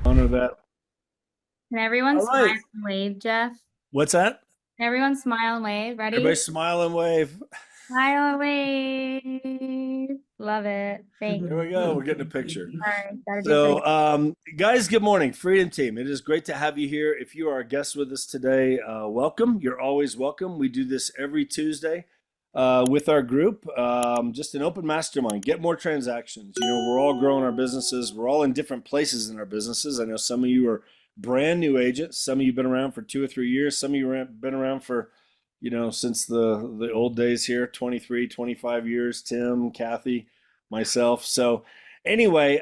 Honor that. Can everyone All smile right. and wave, Jeff? What's that? Can everyone smile and wave? Everybody Ready? smile and wave. Smile and wave. Love it. Thanks. There we go. We're getting a picture. All right, gotta do three. So, guys, good morning. Freedom Team. It is great to have you here. If you are a guest with us today, welcome. You're always welcome. We do this every Tuesday with our group. Just an open mastermind. Get more transactions. You know, we're all growing our businesses. We're all in different places in our businesses. I know some of you are brand new agents. Some of you have been around for 2 or 3 years. Some of you have been around for, since the old days here, 23, 25 years. Tim, Kathy, myself. So anyway,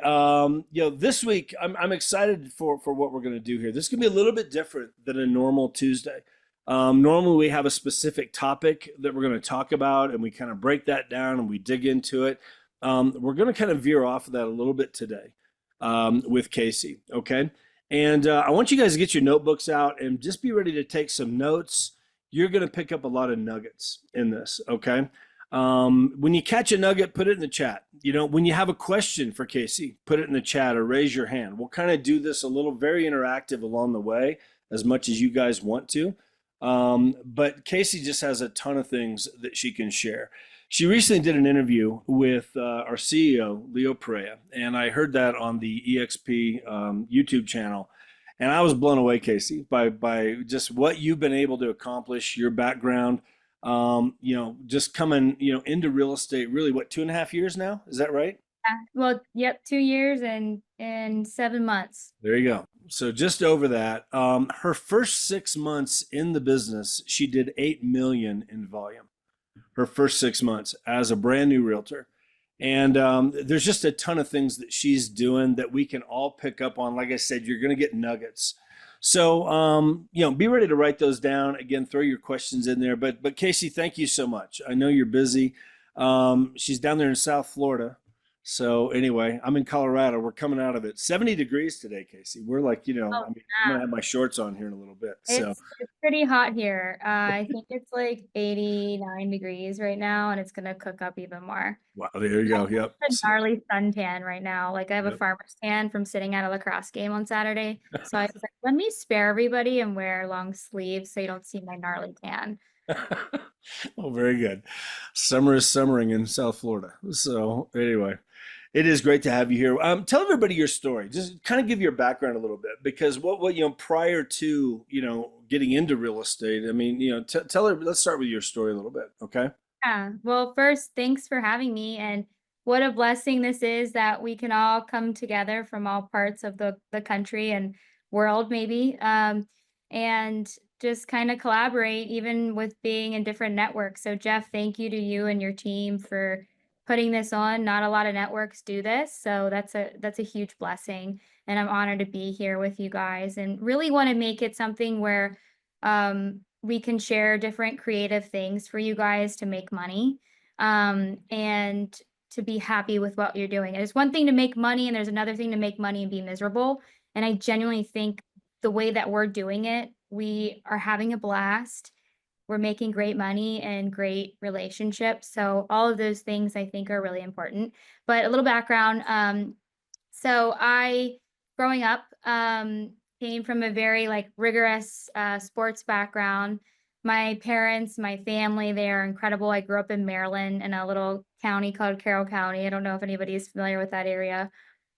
this week I'm excited for what we're going to do here. This is going to be a little bit different than a normal Tuesday. Normally we have a specific topic that we're going to talk about, and we kind of break that down and we dig into it. We're going to kind of veer off of that a little bit today with Kacie. Okay. And I want you guys to get your notebooks out and just be ready to take some notes. You're going to pick up a lot of nuggets in this. Okay. When you catch a nugget, put it in the chat. When you have a question for Kacie, put it in the chat or raise your hand. We'll kind of do this a little very interactive along the way, as much as you guys want to. But Kacie just has a ton of things that she can share. She recently did an interview with our CEO, Leo Perea, and I heard that on the EXP YouTube channel. And I was blown away, Kacie, by just what you've been able to accomplish, your background. Just coming, into real estate, really, what, 2.5 years now? Is that right? Well, yep, 2 years and 7 months. There you go. So just over that. Her first 6 months in the business, she did 8 million in volume. Her first 6 months as a brand new realtor. And there's just a ton of things that she's doing that we can all pick up on. Like I said, you're going to get nuggets. So, be ready to write those down. Again, throw your questions in there. But Kacie, thank you so much. I know you're busy. She's down there in South Florida. So anyway, I'm in Colorado. We're coming out of it. 70 degrees today, Kacie. We're like, Oh, I'm going to have my shorts on here in a little bit. So it's pretty hot here. I think it's like 89 degrees right now, and it's gonna cook up even more. wow, there you go. Yep. A gnarly suntan right now. Like I have a Yep. farmer's tan from sitting at a lacrosse game on Saturday. So I was like, let me spare everybody and wear long sleeves so you don't see my gnarly tan. Oh, very good. Summer is summering in South Florida. So anyway, it is great to have you here. Tell everybody your story. Just kind of give your background a little bit, because what prior to getting into real estate. I mean, tell her. Let's start with your story a little bit, okay? Yeah. Well, first, thanks for having me. And what a blessing this is that we can all come together from all parts of the country and world, maybe, and just kind of collaborate, even with being in different networks. So, Jeff, thank you to you and your team for putting this on. Not a lot of networks do this, so that's a huge blessing. And I'm honored to be here with you guys, and really want to make it something where we can share different creative things for you guys to make money, and to be happy with what you're doing. There's one thing to make money, and there's another thing to make money and be miserable. And I genuinely think the way that we're doing it, we are having a blast. We're making great money and great relationships. So all of those things I think are really important. But a little background. So I, growing up, came from a very rigorous sports background. My parents, my family, they are incredible. I grew up in Maryland in a little county called Carroll County. I don't know if anybody is familiar with that area.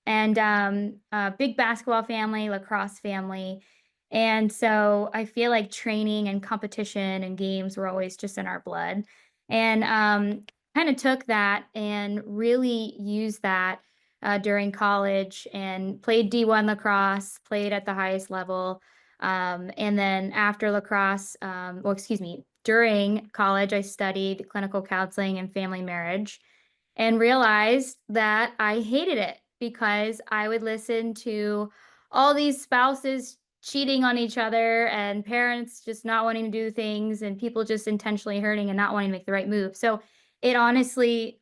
And a big basketball family, lacrosse family. And so I feel like training and competition and games were always just in our blood. And kind of took that and really used that during college, and played D1 lacrosse, played at the highest level. And then after lacrosse, during college, I studied clinical counseling and family marriage, and realized that I hated it because I would listen to all these spouses cheating on each other, and parents just not wanting to do things, and people just intentionally hurting and not wanting to make the right move. So it honestly,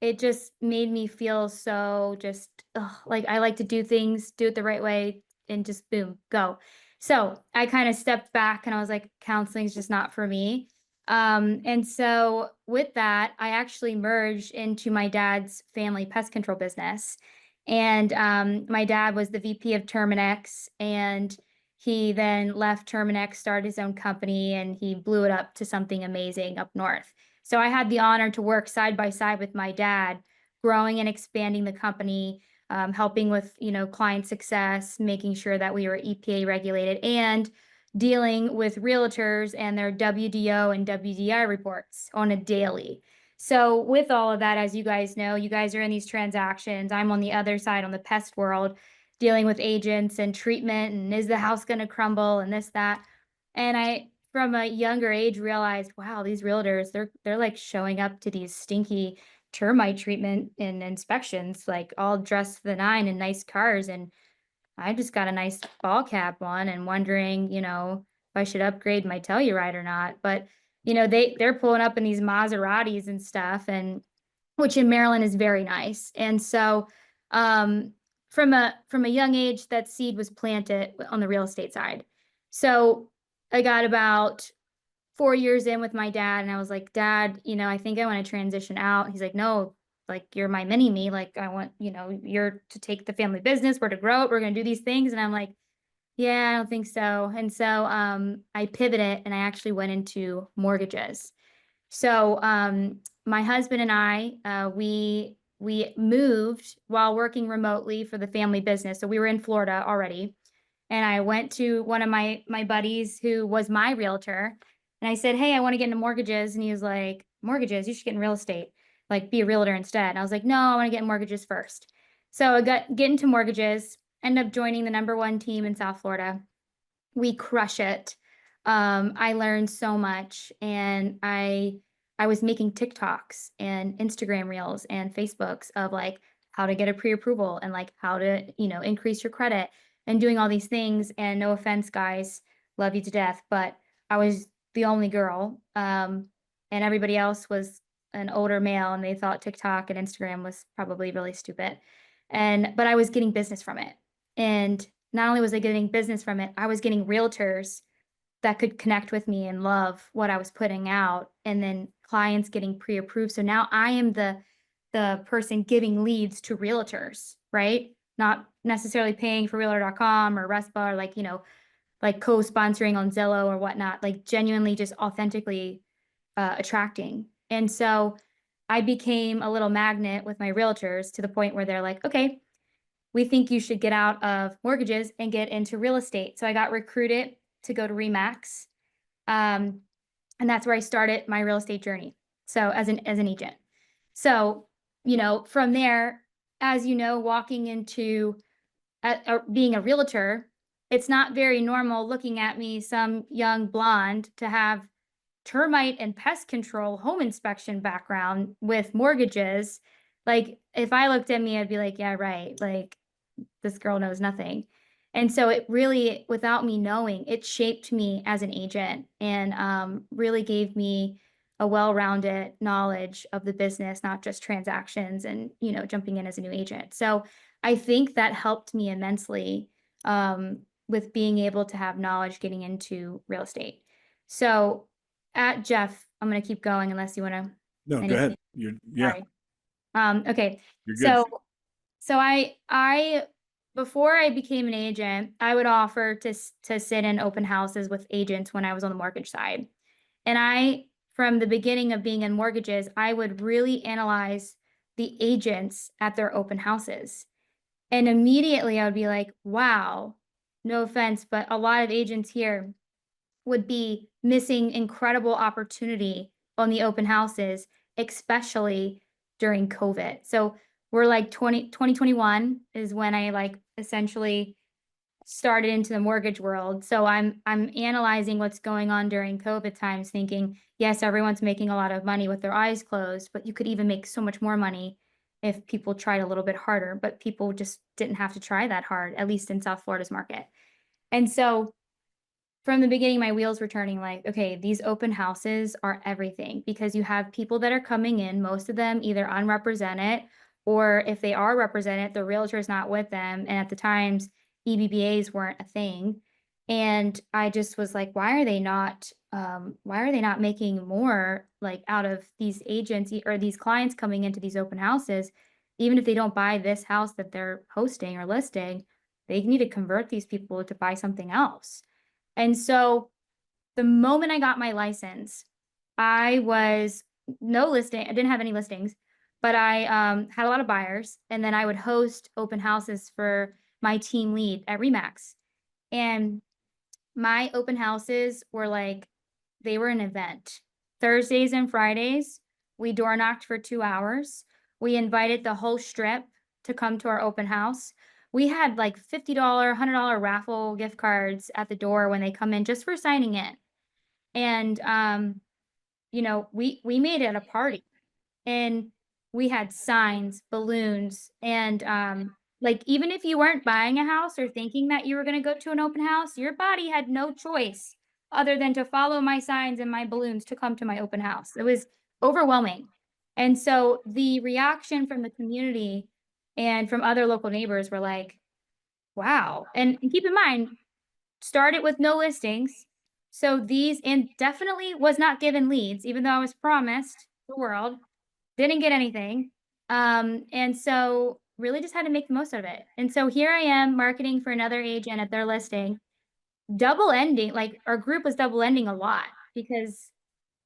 it just made me feel so just like I like to do things, do it the right way, and just boom, go. So I kind of stepped back and I was like, counseling is just not for me. And so with that, I actually merged into my dad's family pest control business. And my dad was the VP of Terminex, and he then left Terminex, started his own company, and he blew it up to something amazing up north. So I had the honor to work side by side with my dad, growing and expanding the company, helping with, client success, making sure that we were EPA regulated, and dealing with realtors and their WDO and WDI reports on a daily. So with all of that, as you guys know, you guys are in these transactions. I'm on the other side on the pest world, dealing with agents and treatment and is the house going to crumble and this, that. And I, from a younger age, realized, wow, these realtors, they're like showing up to these stinky termite treatment and inspections, like all dressed to the nine in nice cars. And I just got a nice ball cap one and wondering, if I should upgrade my Telluride or not. But, they're pulling up in these Maseratis and stuff, and which in Maryland is very nice. And so, um, from a young age, that seed was planted on the real estate side. So I got about 4 years in with my dad, and I was like, Dad, I think I want to transition out. He's like, no, like you're my mini me. Like I want, you're to take the family business. We're to grow it. We're going to do these things. And I'm like, yeah, I don't think so. And so I pivoted and I actually went into mortgages. So my husband and I, we moved while working remotely for the family business. So we were in Florida already, and I went to one of my buddies who was my realtor, and I said, "Hey, I want to get into mortgages." And he was like, "Mortgages? You should get in real estate. Like, be a realtor instead." And I was like, "No, I want to get in mortgages first." So I get into mortgages, end up joining the number one team in South Florida. We crush it. I learned so much, and I was making TikToks and Instagram reels and Facebooks of like how to get a pre-approval and like how to, increase your credit and doing all these things. And no offense, guys, love you to death, but I was the only girl, and everybody else was an older male, and they thought TikTok and Instagram was probably really stupid. But I was getting business from it. And not only was I getting business from it, I was getting realtors that could connect with me and love what I was putting out, and then clients getting pre-approved. So now I am the person giving leads to realtors, right? Not necessarily paying for realtor.com or RESPA or like co-sponsoring on Zillow or whatnot, like genuinely just authentically attracting. And so I became a little magnet with my realtors to the point where they're like, okay, we think you should get out of mortgages and get into real estate. So I got recruited to go to Remax. Um, and that's where I started my real estate journey. So as an agent. So, from there, as walking into being a realtor, it's not very normal looking at me, some young blonde, to have termite and pest control home inspection background with mortgages. Like if I looked at me, I'd be like, yeah, right. Like this girl knows nothing. And so it really, without me knowing, it shaped me as an agent, and really gave me a well-rounded knowledge of the business, not just transactions and, jumping in as a new agent. So I think that helped me immensely, with being able to have knowledge getting into real estate. So at Jeff, I'm going to keep going unless you want to. No, go Anything. ahead. Yeah, Sorry. Okay. you're good. So I before I became an agent, I would offer to sit in open houses with agents when I was on the mortgage side. And from the beginning of being in mortgages, I would really analyze the agents at their open houses. And immediately I would be like, wow, no offense, but a lot of agents here would be missing incredible opportunity on the open houses, especially during COVID. So we're like 2021 is when I like essentially started into the mortgage world. So I'm analyzing what's going on during COVID times, thinking, yes, everyone's making a lot of money with their eyes closed, but you could even make so much more money if people tried a little bit harder. But people just didn't have to try that hard, at least in South Florida's market. And so from the beginning, my wheels were turning like, okay, these open houses are everything, because you have people that are coming in, most of them either unrepresented, or if they are represented, the realtor is not with them. And at the times, EBBAs weren't a thing. And I just was like, why are they not why are they not making more like out of these agents or these clients coming into these open houses? Even if they don't buy this house that they're posting or listing, they need to convert these people to buy something else. And so the moment I got my license, I was no listing. I didn't have any listings, but I had a lot of buyers, and then I would host open houses for my team lead at Remax. And my open houses were like, they were an event. Thursdays and Fridays, we door knocked for 2 hours. We invited the whole strip to come to our open house. We had like $50, $100 raffle gift cards at the door when they come in just for signing in. And we made it a party. And we had signs, balloons, and like even if you weren't buying a house or thinking that you were going to go to an open house, your body had no choice other than to follow my signs and my balloons to come to my open house. It was overwhelming. And so the reaction from the community and from other local neighbors were like, wow. And keep in mind, started with no listings. So these, and definitely was not given leads, even though I was promised the world, didn't get anything. And so really just had to make the most of it. And so here I am marketing for another agent at their listing, double ending, like our group was double ending a lot because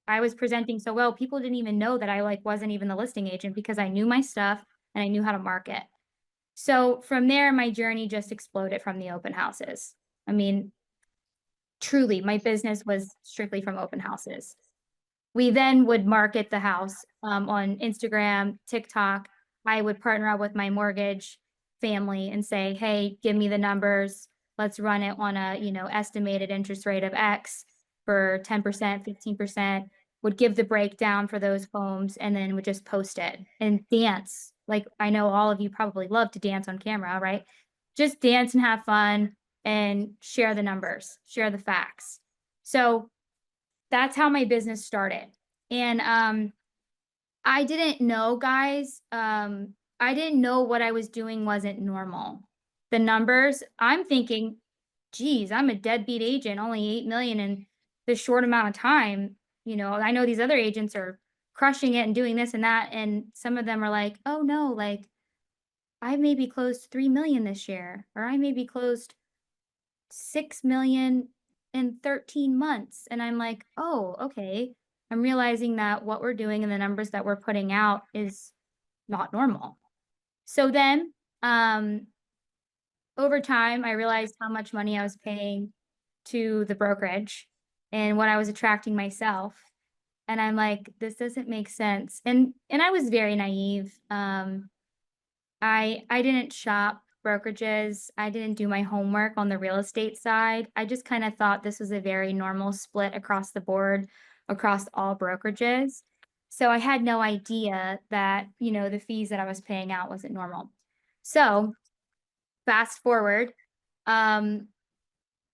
I was presenting so well. People didn't even know that I like wasn't even the listing agent because I knew my stuff and I knew how to market. So from there, my journey just exploded from the open houses. I mean, truly, my business was strictly from open houses. We then would market the house on Instagram, TikTok. I would partner up with my mortgage family and say, hey, give me the numbers. Let's run it on a, estimated interest rate of X for 10%, 15%, would give the breakdown for those homes and then would just post it and dance. Like I know all of you probably love to dance on camera, right? Just dance and have fun and share the numbers, share the facts. So that's how my business started. And I didn't know, guys. I didn't know what I was doing wasn't normal. The numbers, I'm thinking, geez, I'm a deadbeat agent, only 8 million in this short amount of time. I know these other agents are crushing it and doing this and that. And some of them are like, oh no, like I maybe closed 3 million this year, or I maybe closed 6 million in 13 months. And I'm like, oh, okay. I'm realizing that what we're doing and the numbers that we're putting out is not normal. So then, over time, I realized how much money I was paying to the brokerage and what I was attracting myself. And I'm like, this doesn't make sense. And I was very naive. I didn't shop brokerages. I didn't do my homework on the real estate side. I just kind of thought this was a very normal split across the board, across all brokerages. So I had no idea that, the fees that I was paying out wasn't normal. So fast forward, um,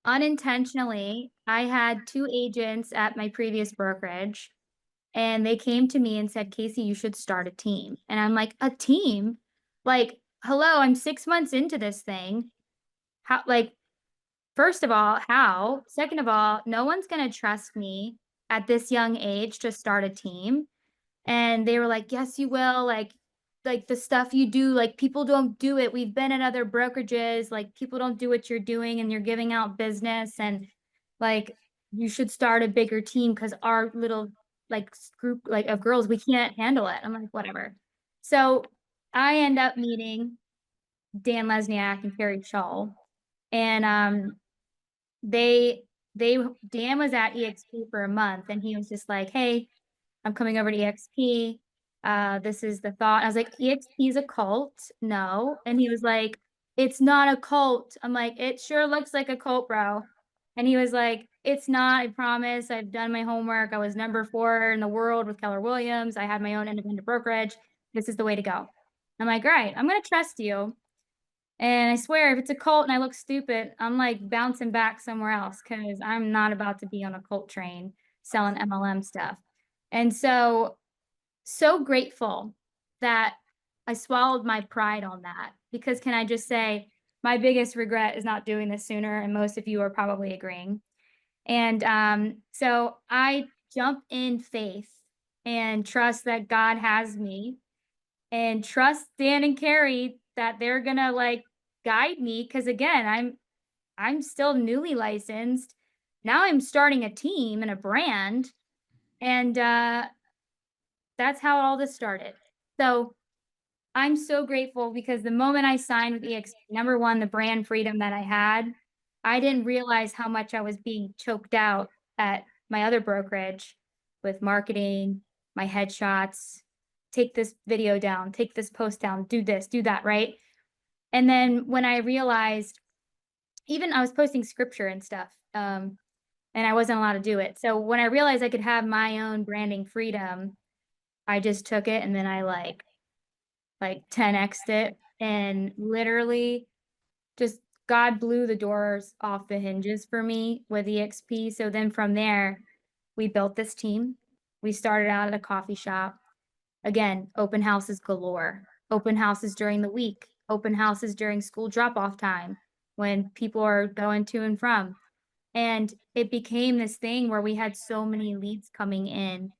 unintentionally, I had two agents at my previous brokerage and they came to me and said, Kacie, you should start a team. And I'm like, a team? Like, hello, I'm 6 months into this thing. How, like, first of all, how? Second of all, no one's going to trust me at this young age to start a team. And they were like, yes, you will. Like the stuff you do, like people don't do it. We've been at other brokerages, like people don't do what you're doing and you're giving out business. And like, you should start a bigger team because our little like group like of girls, we can't handle it. I'm like, whatever. So I end up meeting Dan Lesniak and Carrie Shull. And they Dan was at EXP for a month and he was just like, hey, I'm coming over to EXP. This is the thought. I was like, EXP is a cult? No. And he was like, it's not a cult. I'm like, it sure looks like a cult, bro. And he was like, it's not, I promise. I've done my homework. I was number 4 in the world with Keller Williams. I had my own independent brokerage. This is the way to go. I'm like, all right, I'm going to trust you. And I swear, if it's a cult and I look stupid, I'm like bouncing back somewhere else because I'm not about to be on a cult train selling MLM stuff. And so grateful that I swallowed my pride on that because can I just say, my biggest regret is not doing this sooner. And most of you are probably agreeing. And so I jump in faith and trust that God has me, and trust Dan and Carrie that they're gonna like guide me. Because again, I'm still newly licensed. Now I'm starting a team and a brand, and that's how all this started. So I'm so grateful because the moment I signed with EXP, number one, the brand freedom that I had, I didn't realize how much I was being choked out at my other brokerage with marketing, my headshots, take this video down, take this post down, do this, do that, right? And then when I realized, even I was posting scripture and stuff, and I wasn't allowed to do it. So when I realized I could have my own branding freedom, I just took it and then I like 10x'd it, and literally just God blew the doors off the hinges for me with EXP. So then from there, we built this team. We started out at a coffee shop. Again, open houses galore, open houses during the week, open houses during school drop off time when people are going to and from. And it became this thing where we had so many leads coming in.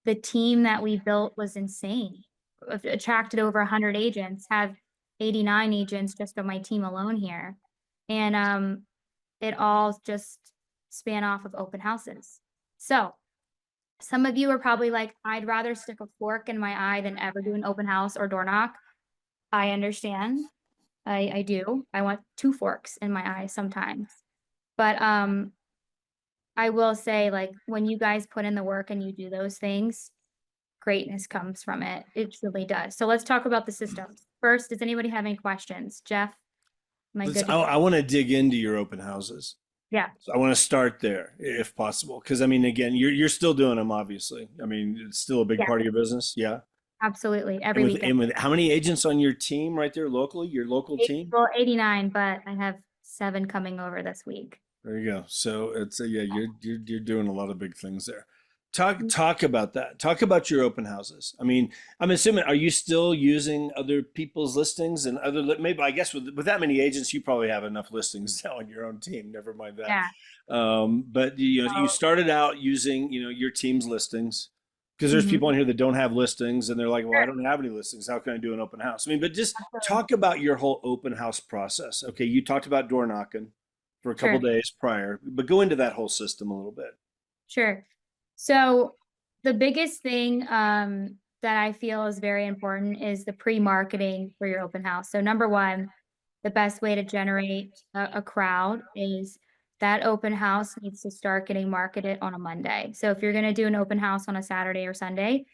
The team that we built was insane. Attracted over 100 agents, have 89 agents just on my team alone here. And it all just span off of open houses. So some of you are probably like, I'd rather stick a fork in my eye than ever do an open house or door knock. I understand. I do. I want two forks in my eye sometimes. But I will say, like, when you guys put in the work and you do those things, greatness comes from it. It truly does. So let's talk about the systems. First, does anybody have any questions? Jeff, am I Let's, good to I, go? I want to dig into your open houses. Yeah, So I want to start there if possible. Because I mean, again, you're still doing them, obviously. I mean, it's still a big yeah, part of your business. Yeah. absolutely. And Every with weekend. and with how many agents on your team right there locally, your local team? Well, 89, but I have 7 coming over this week. There you go. So it's yeah, you're doing a lot of big things there. Talk Mm, talk about that. Talk about your open houses. I mean, I'm assuming, are you still using other people's listings and maybe, I guess with that many agents, you probably have enough listings now on your own team. Never mind that. yeah. But you So, started out using your team's listings, because there's mhm, people on here that don't have listings and they're like, well, I sure, don't have any listings. How can I do an open house? I mean, but just absolutely. talk about your whole open house process. Okay, you talked about door knocking for a couple Sure. days prior, but go into that whole system a little bit. Sure. So the biggest thing that I feel is very important is the pre-marketing for your open house. So number one, the best way to generate a crowd is that open house needs to start getting marketed on a Monday. So if you're going to do an open house on a Saturday or Sunday,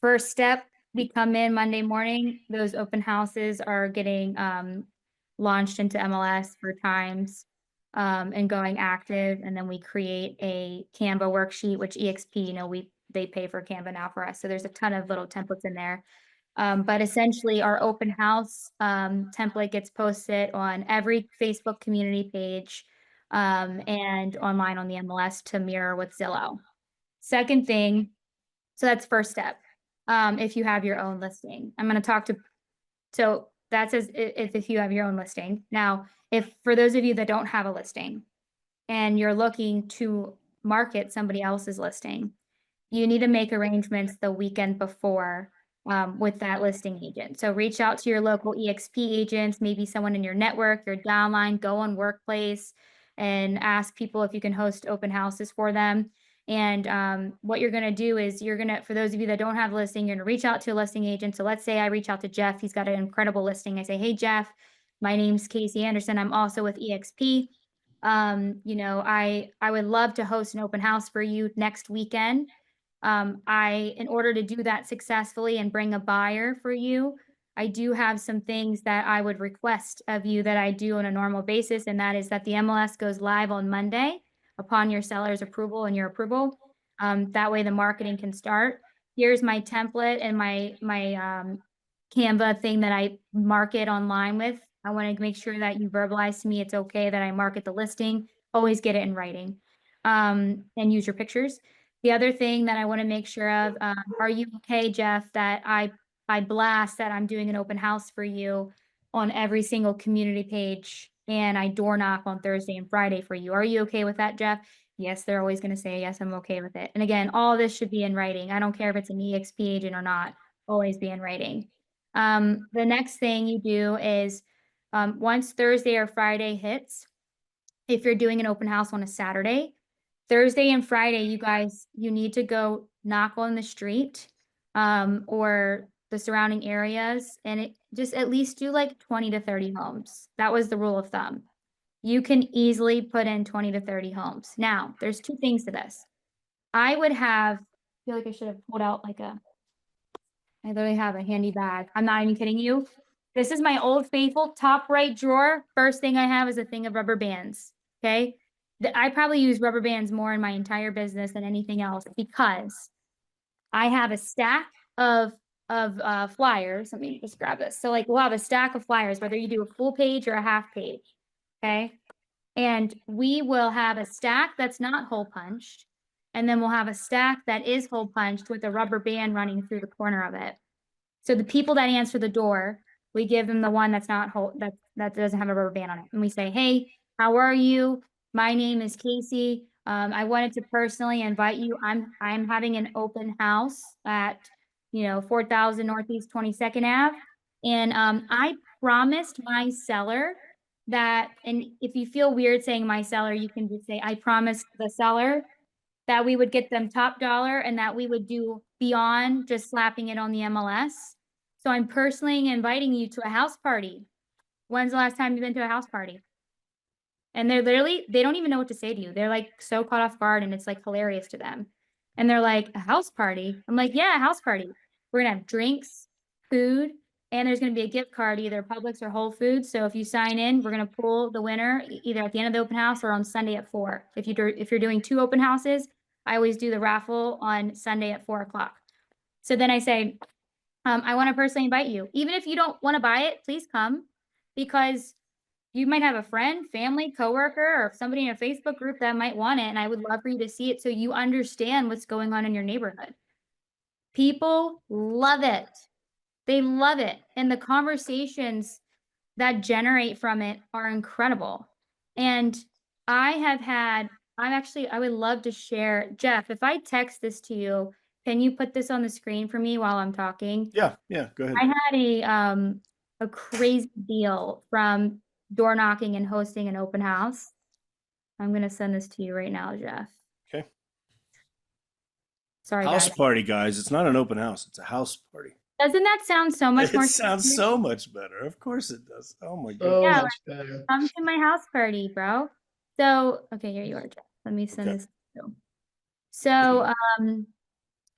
first step, we come in Monday morning, those open houses are getting launched into MLS for times, and going active. And then we create a Canva worksheet, which EXP, they pay for Canva now for us. So there's a ton of little templates in there. But essentially, our open house template gets posted on every Facebook community page, and online on the MLS to mirror with Zillow. Second thing, so that's first step. If you have your own listing, I'm going to talk to, so that says if you have your own listing. Now, if for those of you that don't have a listing and you're looking to market somebody else's listing, you need to make arrangements the weekend before, with that listing agent. So reach out to your local EXP agents, maybe someone in your network, your downline, go on Workplace and ask people if you can host open houses for them. And what you're going to do is for those of you that don't have a listing, you're going to reach out to a listing agent. So let's say I reach out to Jeff. He's got an incredible listing. I say, hey, Jeff, my name's Kacie Anderson. I'm also with EXP. I would love to host an open house for you next weekend. In order to do that successfully and bring a buyer for you, I do have some things that I would request of you that I do on a normal basis, and that is that the MLS goes live on Monday upon your seller's approval and your approval. That way the marketing can start. Here's my template and my Canva thing that I market online with. I want to make sure that you verbalize to me it's okay that I market the listing. Always get it in writing, and use your pictures. The other thing that I want to make sure of, are you okay, Jeff, that I blast that I'm doing an open house for you on every single community page and I door knock on Thursday and Friday for you. Are you okay with that, Jeff? Yes, they're always going to say, yes, I'm okay with it. And again, all this should be in writing. I don't care if it's an EXP agent or not, always be in writing. The next thing you do is once Thursday or Friday hits, if you're doing an open house on a Saturday, Thursday and Friday, you guys, you need to go knock on the street or the surrounding areas and just at least do like 20 to 30 homes. That was the rule of thumb. You can easily put in 20 to 30 homes. Now, there's two things to this. I feel like I should have pulled out I literally have a handy bag. I'm not even kidding you. This is my old faithful top right drawer. First thing I have is a thing of rubber bands. Okay. I probably use rubber bands more in my entire business than anything else because I have a stack of flyers. Let me just grab this. So like we'll have a stack of flyers, whether you do a full page or a half page. Okay. And we will have a stack that's not hole punched. And then we'll have a stack that is hole punched with a rubber band running through the corner of it. So the people that answer the door, we give them the one that's not hole that doesn't have a rubber band on it. And we say, hey, how are you? My name is Kacie. I wanted to personally invite you. I'm having an open house at 4000 Northeast 22nd Ave. And I promised my seller that, and if you feel weird saying my seller, you can just say, I promised the seller that we would get them top dollar and that we would do beyond just slapping it on the MLS. So I'm personally inviting you to a house party. When's the last time you've been to a house party? And they don't even know what to say to you. They're like so caught off guard and it's like hilarious to them. And they're like, a house party? I'm like, yeah, a house party. We're gonna have drinks, food, and there's gonna be a gift card, either Publix or Whole Foods. So if you sign in, we're gonna pull the winner either at the end of the open house or on Sunday at 4. If you're doing 2 open houses, I always do the raffle on Sunday at 4 o'clock. So then I say, I want to personally invite you. Even if you don't want to buy it, please come because you might have a friend, family, coworker, or somebody in a Facebook group that might want it. And I would love for you to see it so you understand what's going on in your neighborhood. People love it. They love it. And the conversations that generate from it are incredible. And I would love to share, Jeff, if I text this to you, can you put this on the screen for me while I'm talking? Yeah, go ahead. I had a crazy deal from door knocking and hosting an open house. I'm gonna send this to you right now, Jeff. Okay. Sorry, House guys. party, guys. It's not an open house. It's a house party. Doesn't that sound so much more? It sounds so much better. Of course it does. Oh my So god. Yeah, much better. come to my house party, bro. So, okay, here you are, Jeff. Let me send Okay. this to you. So,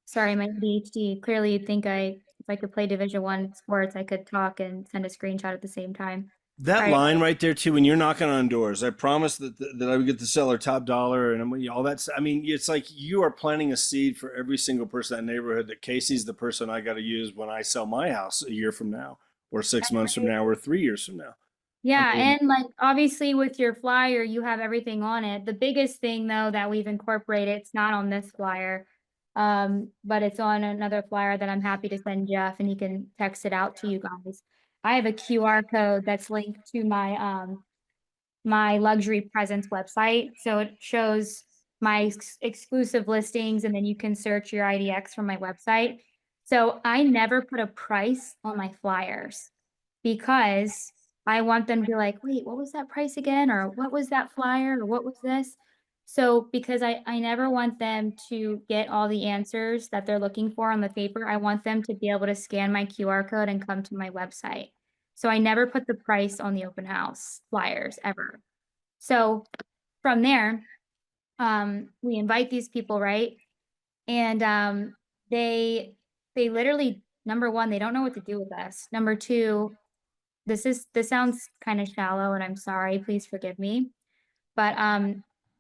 sorry, my ADHD. Clearly you'd think if I could play Division I sports, I could talk and send a screenshot at the same time. That Right. line right there too, when you're knocking on doors, I promise that I would get the seller top dollar and all that. I mean, it's like you are planting a seed for every single person in that neighborhood that Casey's the person I got to use when I sell my house a year from now, or 6 months from now, or 3 years from now. Yeah, I mean, and like obviously with your flyer, you have everything on it. The biggest thing though that we've incorporated, it's not on this flyer, but it's on another flyer that I'm happy to send Jeff and he can text it out to you guys. I have a QR code that's linked to my luxury presence website. So it shows my exclusive listings and then you can search your IDX from my website. So I never put a price on my flyers because I want them to be like, wait, what was that price again? Or what was that flyer? Or what was this? So because I never want them to get all the answers that they're looking for on the paper, I want them to be able to scan my QR code and come to my website. So I never put the price on the open house flyers ever. So from there, we invite these people, right? And they literally, number one, they don't know what to do with us. Number two, this sounds kind of shallow and I'm sorry, please forgive me. But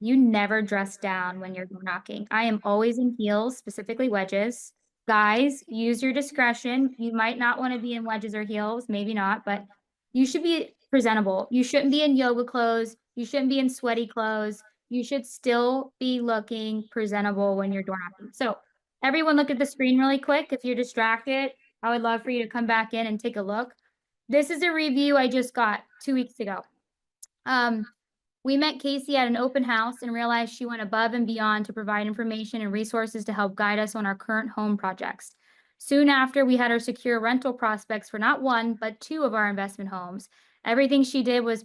you never dress down when you're door knocking. I am always in heels, specifically wedges. Guys, use your discretion. You might not want to be in wedges or heels, maybe not, but you should be presentable. You shouldn't be in yoga clothes. You shouldn't be in sweaty clothes. You should still be looking presentable when you're door knocking. So everyone look at the screen really quick. If you're distracted, I would love for you to come back in and take a look. This is a review I just got 2 weeks ago. We met Kacie at an open house and realized she went above and beyond to provide information and resources to help guide us on our current home projects. Soon after, we had her secure rental prospects for not one, but two of our investment homes. Everything she did was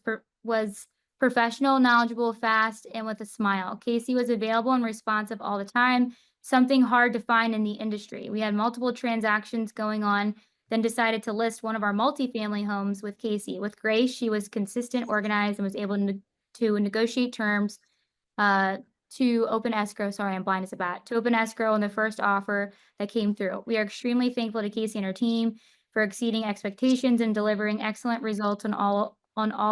professional, knowledgeable, fast, and with a smile. Kacie was available and responsive all the time, something hard to find in the industry. We had multiple transactions going on, then decided to list one of our multifamily homes with Kacie. With Grace, she was consistent, organized, and was able to negotiate terms to open escrow. Sorry, I'm blind as a bat. To open escrow on the first offer that came through. We are extremely thankful to Kacie and her team for exceeding expectations and delivering excellent results on all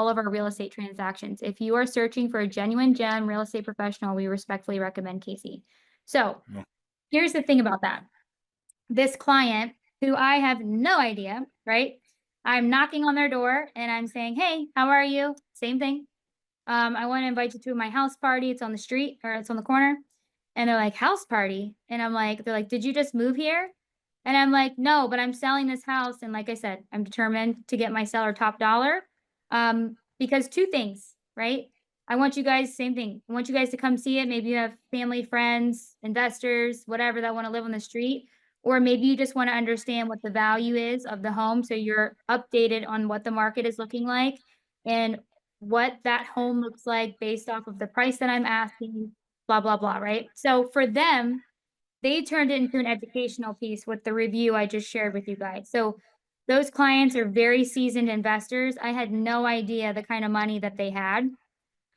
of our real estate transactions. If you are searching for a genuine gem real estate professional, we respectfully recommend Kacie. So here's the thing about that. This client, who I have no idea, right? I'm knocking on their door and I'm saying, hey, how are you? Same thing. I want to invite you to my house party. It's on the street or it's on the corner. And they're like, house party. And they're like, did you just move here? And I'm like, no, but I'm selling this house. And like I said, I'm determined to get my seller top dollar. Because two things, right? I want you guys, same thing. I want you guys to come see it. Maybe you have family, friends, investors, whatever that want to live on the street. Or maybe you just want to understand what the value is of the home. So you're updated on what the market is looking like and what that home looks like based off of the price that I'm asking, blah, blah, blah, right? So for them, they turned it into an educational piece with the review I just shared with you guys. So those clients are very seasoned investors. I had no idea the kind of money that they had.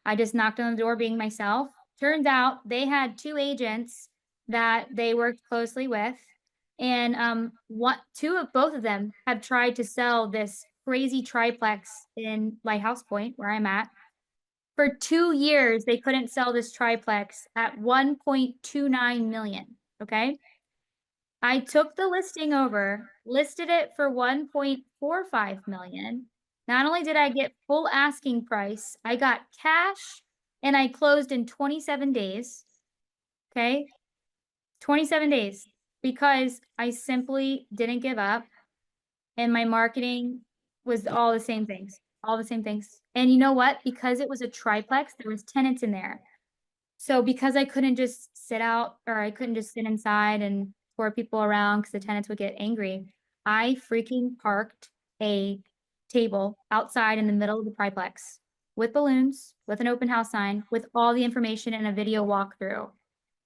I just knocked on the door being myself. Turns out they had two agents that they worked closely with. And both of them have tried to sell this crazy triplex in Lighthouse Point, where I'm at. For 2 years, they couldn't sell this triplex at 1.29 million. Okay. I took the listing over, listed it for 1.45 million. Not only did I get full asking price, I got cash and I closed in 27 days. Okay. 27 days because I simply didn't give up and my marketing was all the same things, all the same things. And you know what? Because it was a triplex, there was tenants in there. So because I couldn't just sit out or I couldn't just sit inside and pour people around because the tenants would get angry, I freaking parked a table outside in the middle of the triplex with balloons, with an open house sign, with all the information and a video walkthrough,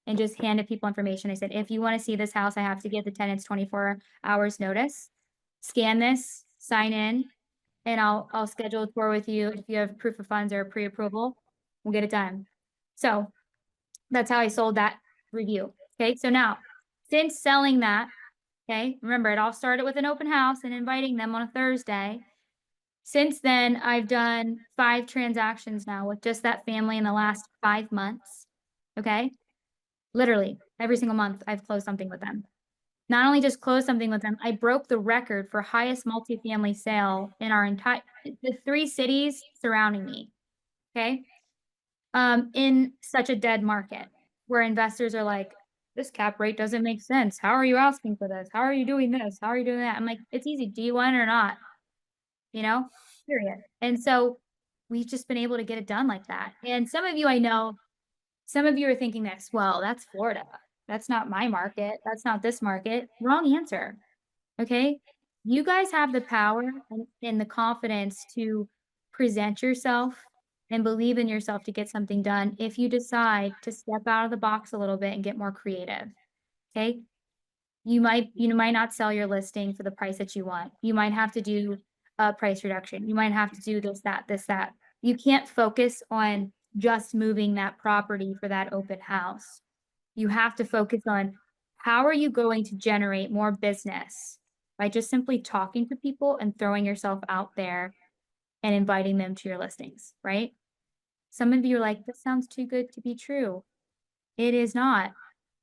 and just handed people information. I said, if you want to see this house, I have to give the tenants 24 hours notice. Scan this, sign in, and I'll schedule a tour with you. If you have proof of funds or pre-approval, we'll get it done. So that's how I sold that review. Okay. So now, since selling that, okay, remember it all started with an open house and inviting them on a Thursday. Since then, I've done 5 transactions now with just that family in the last 5 months. Okay. Literally every single month I've closed something with them. Not only just closed something with them, I broke the record for highest multifamily sale in the 3 cities surrounding me. Okay. In such a dead market where investors are like, this cap rate doesn't make sense. How are you asking for this? How are you doing this? How are you doing that? I'm like, it's easy. Do you want it or not? Period. And so we've just been able to get it done like that. And some of you I know, some of you are thinking this, well, that's Florida. That's not my market. That's not this market. Wrong answer. Okay. You guys have the power and the confidence to present yourself and believe in yourself to get something done if you decide to step out of the box a little bit and get more creative. Okay. You might not sell your listing for the price that you want. You might have to do a price reduction. You might have to do this, that. You can't focus on just moving that property for that open house. You have to focus on how are you going to generate more business by just simply talking to people and throwing yourself out there and inviting them to your listings, right? Some of you are like, this sounds too good to be true. It is not.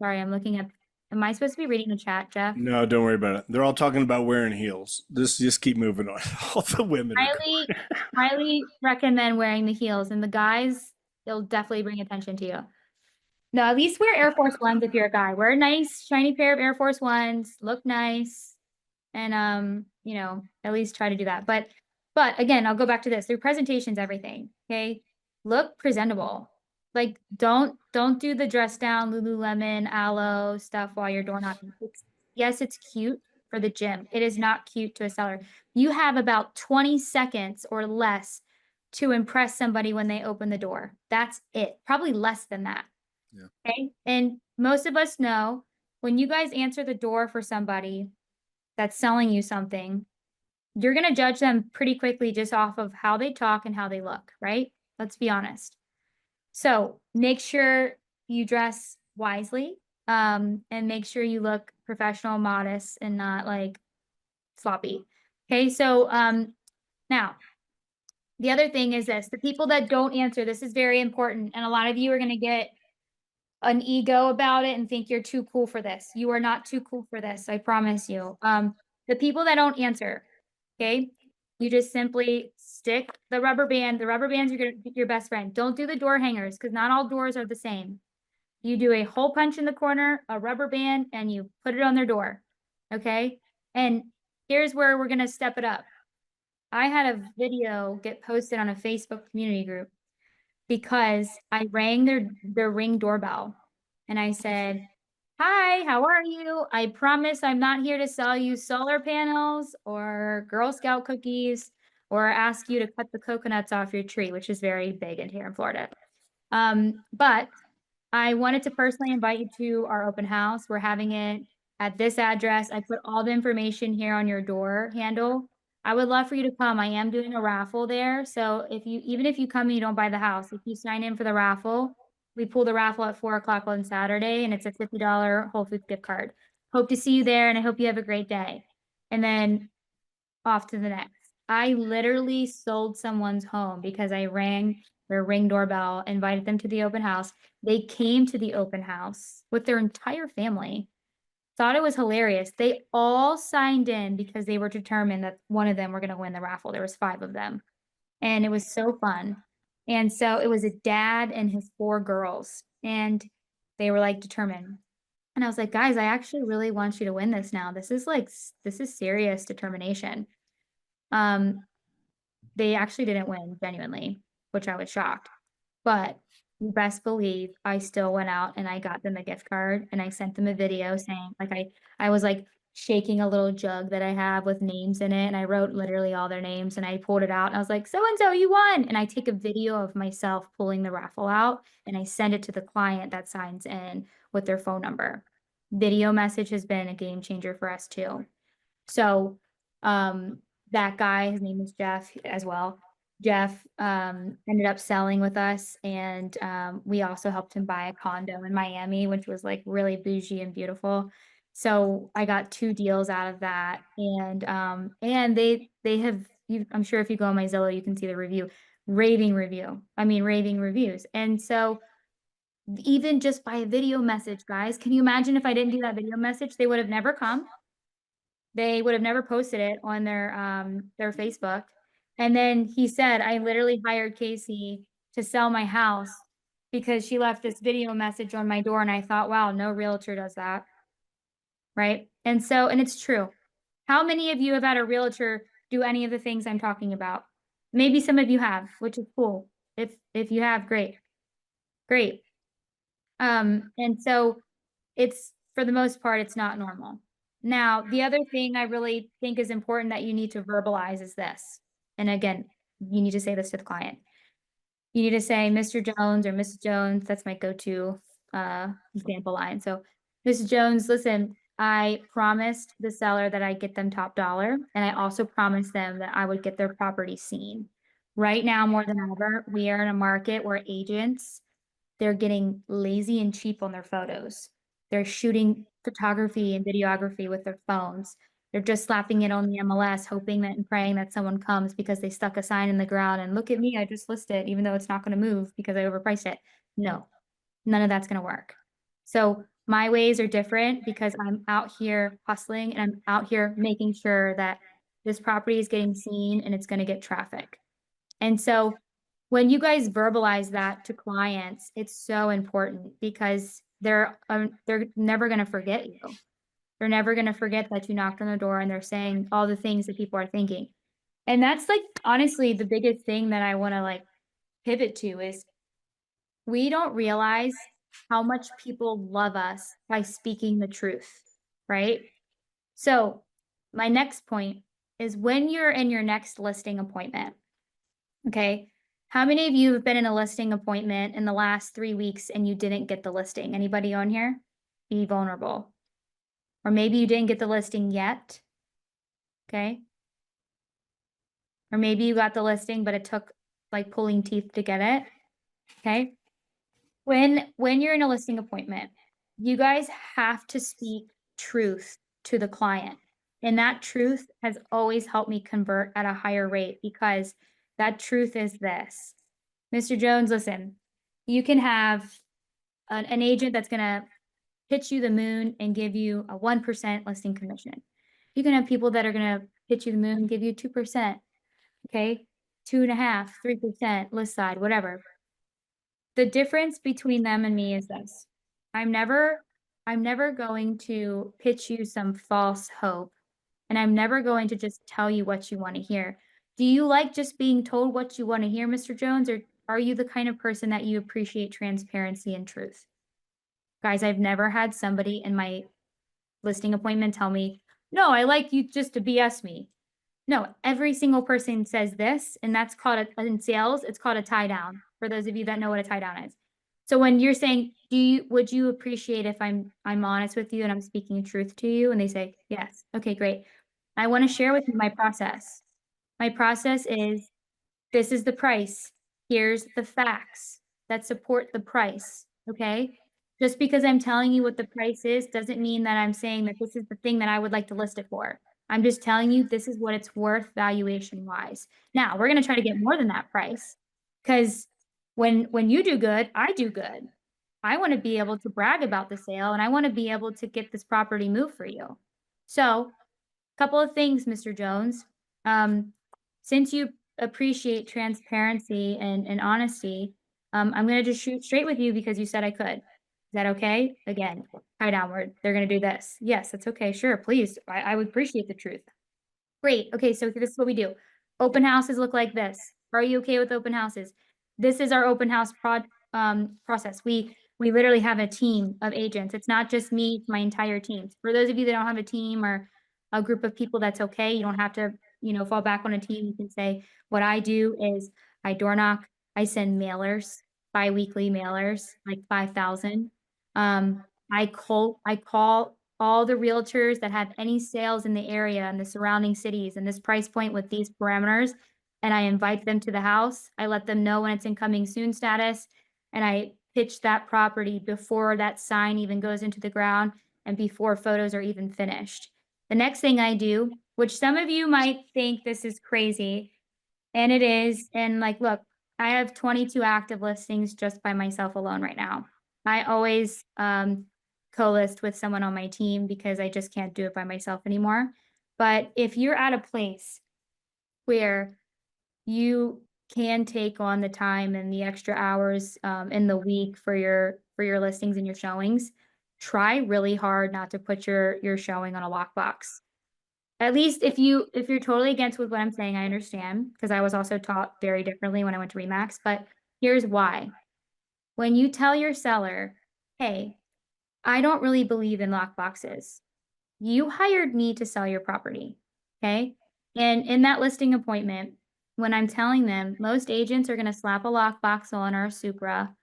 Sorry, I'm looking at, am I supposed to be reading the chat, Jeff? No, don't worry about it. They're all talking about wearing heels. Just keep moving on. All the women are Highly, highly recommend wearing the heels, and the guys, they'll definitely bring attention to you. No, at least wear Air Force Ones if you're a guy. Wear a nice, shiny pair of Air Force Ones, look nice, and at least try to do that. But But again, I'll go back to this. Their presentation's everything. Okay. Look presentable. Like don't do the dress down Lululemon aloe stuff while you're door knocking. Yes, it's cute for the gym. It is not cute to a seller. You have about 20 seconds or less to impress somebody when they open the door. That's it. Probably less than that. Yeah. Okay. And most of us know when you guys answer the door for somebody that's selling you something, you're going to judge them pretty quickly just off of how they talk and how they look, right? Let's be honest. So make sure you dress wisely, and make sure you look professional, modest, and not like sloppy. Okay. So, now the other thing is this, the people that don't answer, this is very important. And a lot of you are going to get an ego about it and think you're too cool for this. You are not too cool for this. I promise you. The people that don't answer, okay, you just simply stick the rubber band. The rubber band's your best friend. Don't do the door hangers because not all doors are the same. You do a hole punch in the corner, a rubber band, and you put it on their door. Okay. And here's where we're going to step it up. I had a video get posted on a Facebook community group because I rang their Ring doorbell and I said, "Hi, how are you? I promise I'm not here to sell you solar panels or Girl Scout cookies or ask you to cut the coconuts off your tree," which is very big in here in Florida. But I wanted to personally invite you to our open house. We're having it at this address. I put all the information here on your door handle. I would love for you to come. I am doing a raffle there. So even if you come and you don't buy the house, if you sign in for the raffle, we pull the raffle at 4 o'clock on Saturday and it's a $50 Whole Foods gift card. Hope to see you there and I hope you have a great day. And then off to the next. I literally sold someone's home because I rang their Ring doorbell, invited them to the open house. They came to the open house with their entire family. Thought it was hilarious. They all signed in because they were determined that one of them were going to win the raffle. There was 5 of them. And it was so fun. And so it was a dad and his 4 girls. And they were like determined. And I was like, guys, I actually really want you to win this now. This is serious determination. They actually didn't win genuinely, which I was shocked. But you best believe I still went out and I got them a gift card and I sent them a video saying like I was like shaking a little jug that I have with names in it and I wrote literally all their names and I pulled it out and I was like, so and so you won. And I take a video of myself pulling the raffle out and I send it to the client that signs in with their phone number. Video message has been a game changer for us too. So, that guy, his name is Jeff as well. Jeff, ended up selling with us and, we also helped him buy a condo in Miami, which was like really bougie and beautiful. So I got 2 deals out of that and they have, I'm sure if you go on my Zillow, you can see the review, raving review. I mean, raving reviews. And so even just by a video message, guys, can you imagine if I didn't do that video message, they would have never come. They would have never posted it on their Facebook. And then he said, "I literally hired Kacie to sell my house because she left this video message on my door." And I thought, wow, no realtor does that. Right. And it's true. How many of you have had a realtor do any of the things I'm talking about? Maybe some of you have, which is cool. If you have, great. Great. And so it's for the most part, it's not normal. Now, the other thing I really think is important that you need to verbalize is this. And again, you need to say this to the client. You need to say, Mr. Jones or Mrs. Jones, that's my go-to example line. So, Mrs. Jones, listen, I promised the seller that I'd get them top dollar, and I also promised them that I would get their property seen. Right now, more than ever, we are in a market where agents, they're getting lazy and cheap on their photos. They're shooting photography and videography with their phones. They're just slapping it on the MLS, hoping that and praying that someone comes because they stuck a sign in the ground and look at me, I just listed, even though it's not going to move because I overpriced it. No, none of that's going to work. So my ways are different because I'm out here hustling and I'm out here making sure that this property is getting seen and it's going to get traffic. And so when you guys verbalize that to clients, it's so important because they're never going to forget you. They're never going to forget that you knocked on the door and they're saying all the things that people are thinking. And that's like honestly the biggest thing that I want to like pivot to is we don't realize how much people love us by speaking the truth, right? So, my next point is when you're in your next listing appointment, okay? How many of you have been in a listing appointment in the last 3 weeks and you didn't get the listing? Anybody on here? Be vulnerable. Or maybe you didn't get the listing yet, okay? Or maybe you got the listing, but it took like pulling teeth to get it, okay? When you're in a listing appointment, you guys have to speak truth to the client. And that truth has always helped me convert at a higher rate because that truth is this. Mr. Jones, listen, you can have an agent that's going to pitch you the moon and give you a 1% listing commission. You can have people that are going to pitch you the moon and give you 2%, okay? 2.5, 3% list side, whatever. The difference between them and me is this. I'm never I'm never going to pitch you some false hope, and I'm never going to just tell you what you want to hear. Do you like just being told what you want to hear, Mr. Jones, or are you the kind of person that you appreciate transparency and truth? Guys, I've never had somebody in my listing appointment tell me, "No, I like you just to BS me." No, every single person says this, and that's called in sales, it's called a tie down, for those of you that know what a tie down is. So when you're saying, would you appreciate if I'm honest with you and I'm speaking truth to you? And they say, yes. Okay, great. I want to share with you my process. My process is this is the price. Here's the facts that support the price. Okay. Just because I'm telling you what the price is doesn't mean that I'm saying that this is the thing that I would like to list it for. I'm just telling you this is what it's worth valuation wise. Now we're going to try to get more than that price because when you do good, I do good. I want to be able to brag about the sale and I want to be able to get this property moved for you. So couple of things, Mr. Jones. Um, since you appreciate transparency and honesty, I'm going to just shoot straight with you because you said I could. Is that okay? Again, tie downward. They're going to do this. Yes, that's okay. Sure, please. I would appreciate the truth. Great. Okay, so this is what we do. Open houses look like this. Are you okay with open houses? This is our open house process. We literally have a team of agents. It's not just me, it's my entire team. For those of you that don't have a team or a group of people, that's okay. You don't have to, fall back on a team. You can say, what I do is I door knock, I send mailers, biweekly mailers, like 5,000. I call all the realtors that have any sales in the area and the surrounding cities and this price point with these parameters, and I invite them to the house. I let them know when it's in coming soon status, and I pitch that property before that sign even goes into the ground and before photos are even finished. The next thing I do, which some of you might think this is crazy, and it is, and like, look, I have 22 active listings just by myself alone right now. I always co-list with someone on my team because I just can't do it by myself anymore. But if you're at a place where you can take on the time and the extra hours in the week for your listings and your showings, try really hard not to put your showing on a lockbox. At least if you're totally against with what I'm saying, I understand because I was also taught very differently when I went to Remax. But here's why: when you tell your seller, "Hey, I don't really believe in lockboxes. You hired me to sell your property." Okay. And in that listing appointment, when I'm telling them, most agents are going to slap a lockbox on our Supra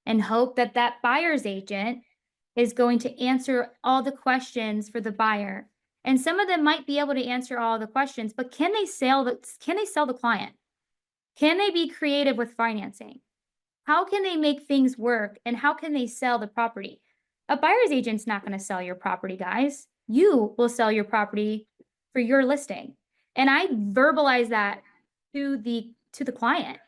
and hope that that buyer's agent is going to answer all the questions for the buyer. And some of them might be able to answer all the questions, but can they sell the client? Can they be creative with financing? How can they make things work and how can they sell the property? A buyer's agent's not going to sell your property, guys. You will sell your property for your listing. And I verbalize that to the client.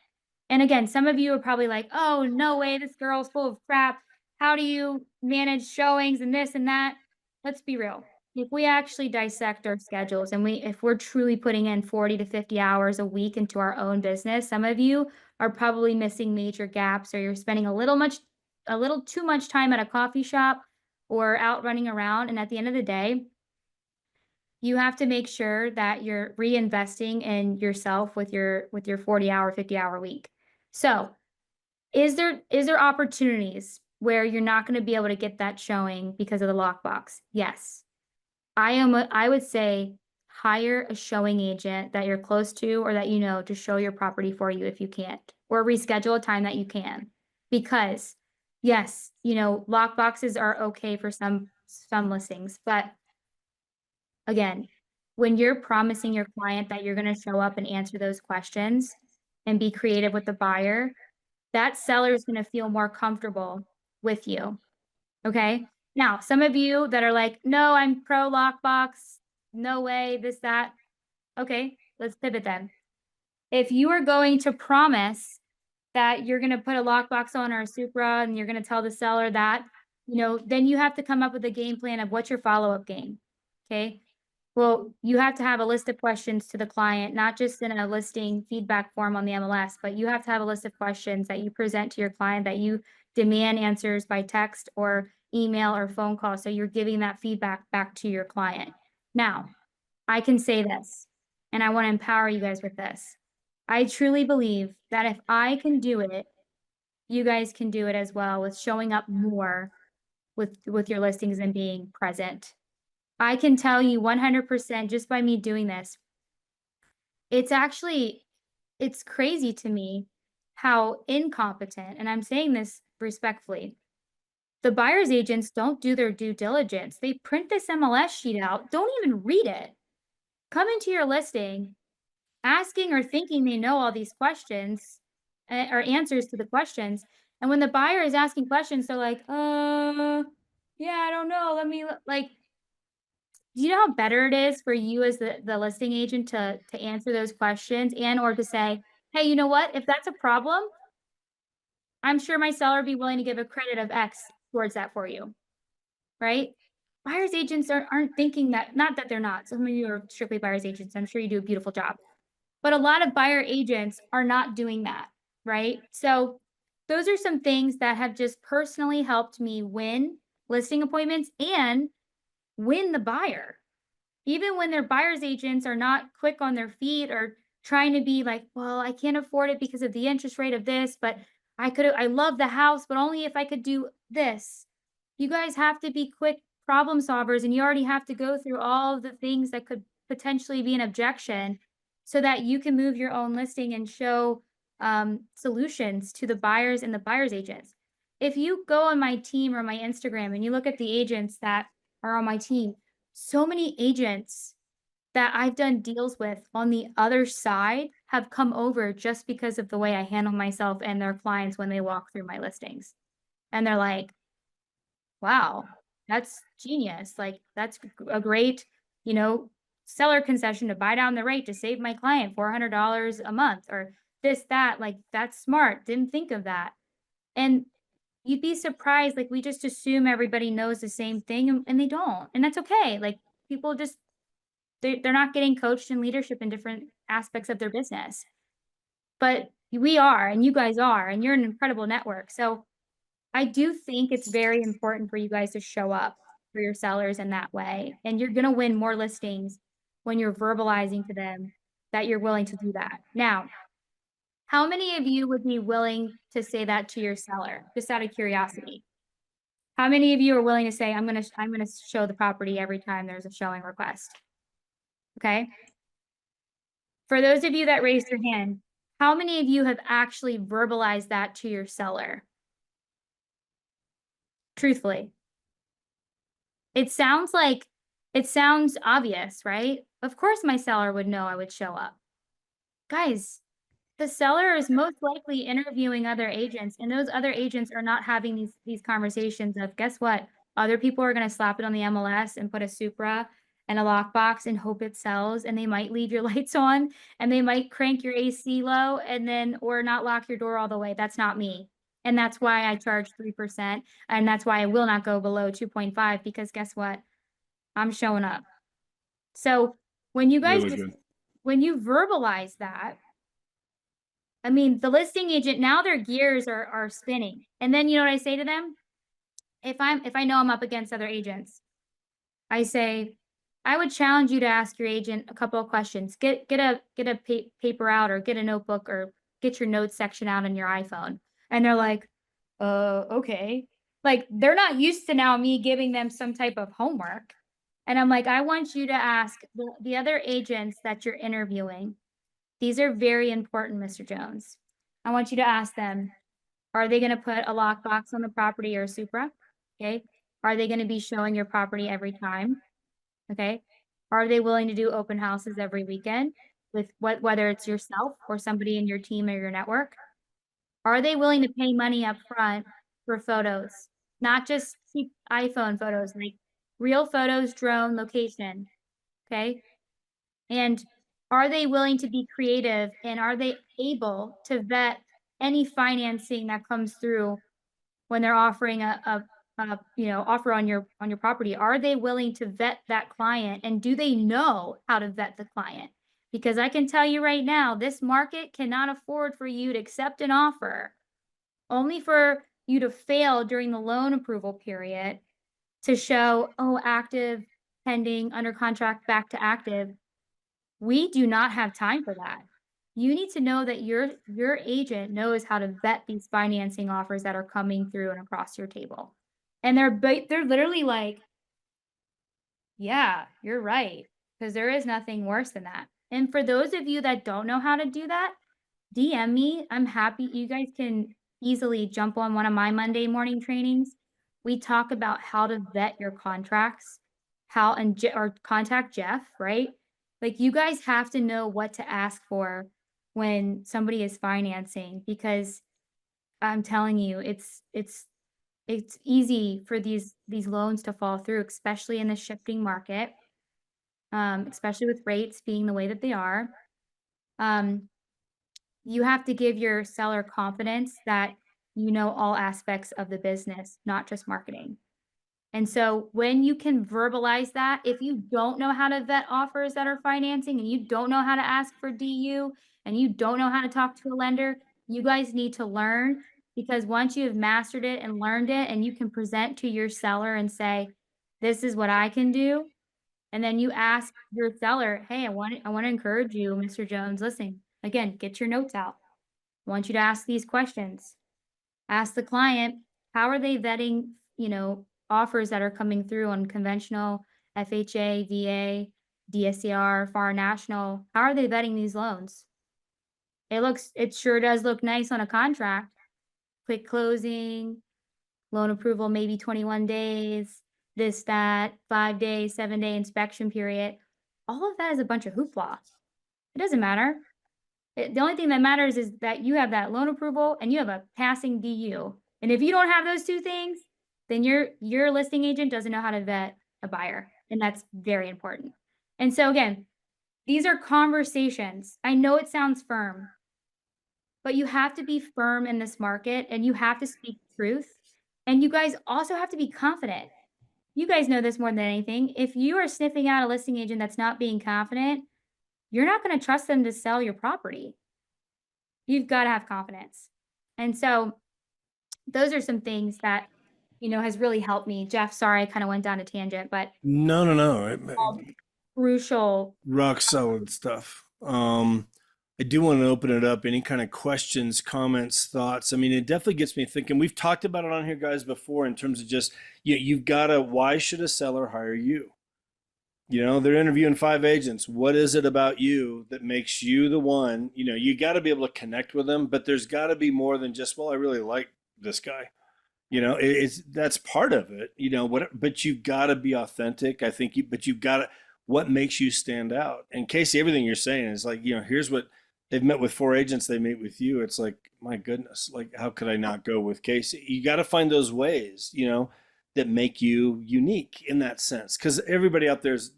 And again, some of you are probably like, "Oh, no way, this girl's full of crap. How do you manage showings and this and that?" Let's be real. If we actually dissect our schedules and if we're truly putting in 40 to 50 hours a week into our own business, some of you are probably missing major gaps or you're spending a little too much time at a coffee shop or out running around. And at the end of the day, you have to make sure that you're reinvesting in yourself with your 40-hour, 50-hour week. So, is there opportunities where you're not going to be able to get that showing because of the lockbox? Yes. I would say hire a showing agent that you're close to or that you know to show your property for you if you can't, or reschedule a time that you can. Because yes, lock boxes are okay for some listings, but again, when you're promising your client that you're going to show up and answer those questions and be creative with the buyer, that seller is going to feel more comfortable with you. Okay. Now, some of you that are like, no, I'm pro lockbox, no way, this, that. Okay, let's pivot then. If you are going to promise that you're going to put a lockbox on or a Supra and you're going to tell the seller that, then you have to come up with a game plan of what's your follow-up game. Okay. Well, you have to have a list of questions to the client, not just in a listing feedback form on the MLS, but you have to have a list of questions that you present to your client that you demand answers by text or email or phone call. So you're giving that feedback back to your client. Now, I can say this, and I want to empower you guys with this. I truly believe that if I can do it, you guys can do it as well with showing up more with your listings and being present. I can tell you 100% just by me doing this. It's crazy to me how incompetent, and I'm saying this respectfully, the buyer's agents don't do their due diligence. They print this MLS sheet out, don't even read it. Come into your listing asking or thinking they know all these questions or answers to the questions. And when the buyer is asking questions, they're like, yeah, I don't know. Let me like, do you know how better it is for you as the listing agent to answer those questions and or to say, hey, you know what? If that's a problem, I'm sure my seller would be willing to give a credit of X towards that for you, right? Buyer's agents aren't thinking that, not that they're not. Some of you are strictly buyer's agents. I'm sure you do a beautiful job. But a lot of buyer agents are not doing that, right? So those are some things that have just personally helped me win listing appointments and win the buyer. Even when their buyer's agents are not quick on their feet or trying to be like, well, I can't afford it because of the interest rate of this, but I love the house, but only if I could do this. You guys have to be quick problem solvers and you already have to go through all of the things that could potentially be an objection so that you can move your own listing and show solutions to the buyers and the buyer's agents. If you go on my team or my Instagram and you look at the agents that are on my team, so many agents that I've done deals with on the other side have come over just because of the way I handle myself and their clients when they walk through my listings. And they're like, wow, that's genius. Like, that's a great, seller concession to buy down the rate to save my client $400 a month or this, that. Like, that's smart. Didn't think of that. And you'd be surprised. Like, we just assume everybody knows the same thing and they don't. And that's okay. Like, people just, they're not getting coached in leadership in different aspects of their business. But we are, and you guys are, and you're an incredible network. So I do think it's very important for you guys to show up for your sellers in that way. And you're going to win more listings when you're verbalizing to them that you're willing to do that. Now, how many of you would be willing to say that to your seller, just out of curiosity? How many of you are willing to say, I'm going to show the property every time there's a showing request? Okay. For those of you that raised your hand, how many of you have actually verbalized that to your seller? Truthfully. It sounds obvious, right? Of course my seller would know I would show up. Guys, the seller is most likely interviewing other agents, and those other agents are not having these conversations of, guess what? Other people are going to slap it on the MLS and put a Supra and a lockbox and hope it sells, and they might leave your lights on, and they might crank your AC low and then or not lock your door all the way. That's not me. And that's why I charge 3%, and that's why I will not go below 2.5 because guess what? I'm showing up. So when you guys when you verbalize that, I mean, the listing agent, now their gears are spinning. And then you know what I say to them? If I know I'm up against other agents, I say, I would challenge you to ask your agent a couple of questions. Get a paper out or get a notebook or get your notes section out on your iPhone. And they're like, okay." Like, they're not used to now me giving them some type of homework. And I'm like, "I want you to ask the other agents that you're interviewing. These are very important, Mr. Jones. I want you to ask them, are they gonna put a lockbox on the property or a Supra? Okay. Are they gonna be showing your property every time? Okay. Are they willing to do open houses every weekend with whether it's yourself or somebody in your team or your network? Are they willing to pay money up front for photos? Not just cheap iPhone photos, like real photos, drone, location. Okay. And are they willing to be creative and are they able to vet any financing that comes through when they're offering a offer on your property? Are they willing to vet that client and do they know how to vet the client? Because I can tell you right now, this market cannot afford for you to accept an offer only for you to fail during the loan approval period to show, oh, active, pending, under contract, back to active. We do not have time for that. You need to know that your agent knows how to vet these financing offers that are coming through and across your table. And they're literally like, "Yeah, you're right," because there is nothing worse than that. And for those of you that don't know how to do that, DM me. I'm happy you guys can easily jump on one of my Monday morning trainings. We talk about how to vet your contracts, how and or contact Jeff, right? Like you guys have to know what to ask for when somebody is financing because I'm telling you, it's easy for these loans to fall through, especially in the shifting market, especially with rates being the way that they are. Um, you have to give your seller confidence that you know all aspects of the business, not just marketing. And so when you can verbalize that, if you don't know how to vet offers that are financing and you don't know how to ask for DU and you don't know how to talk to a lender, you guys need to learn because once you have mastered it and learned it and you can present to your seller and say, this is what I can do. And then you ask your seller, hey, I want to encourage you, Mr. Jones. Listen, again, get your notes out. I want you to ask these questions. Ask the client, how are they vetting, offers that are coming through on conventional, FHA, VA, DSCR, foreign national? How are they vetting these loans? It sure does look nice on a contract. Quick closing, loan approval, maybe 21 days, this, that, 5 days, 7-day inspection period. All of that is a bunch of hoopla. It doesn't matter. The only thing that matters is that you have that loan approval and you have a passing DU. And if you don't have those 2 things, then your listing agent doesn't know how to vet a buyer, and that's very important. And so again, these are conversations. I know it sounds firm, but you have to be firm in this market and you have to speak truth. And you guys also have to be confident. You guys know this more than anything. If you are sniffing out a listing agent that's not being confident, you're not going to trust them to sell your property. You've got to have confidence. And so those are some things that, has really helped me. Jeff, sorry, I kind of went down a tangent, but No, no, no. all crucial. Rock solid stuff. I do want to open it up. Any kind of questions, comments, thoughts? I mean, it definitely gets me thinking. We've talked about it on here, guys, before in terms of just, you've got to, why should a seller hire you? They're interviewing 5 agents. What is it about you that makes you the one? You got to be able to connect with them, but there's got to be more than just, well, I really like this guy. It's that's part of it. But you've got to be authentic. I think but you've got to, what makes you stand out. And Kacie, everything you're saying is like, here's what they've met with 4 agents. They meet with you. It's like, my goodness, like, how could I not go with Kacie? You got to find those ways, that make you unique in that sense. Because everybody out there's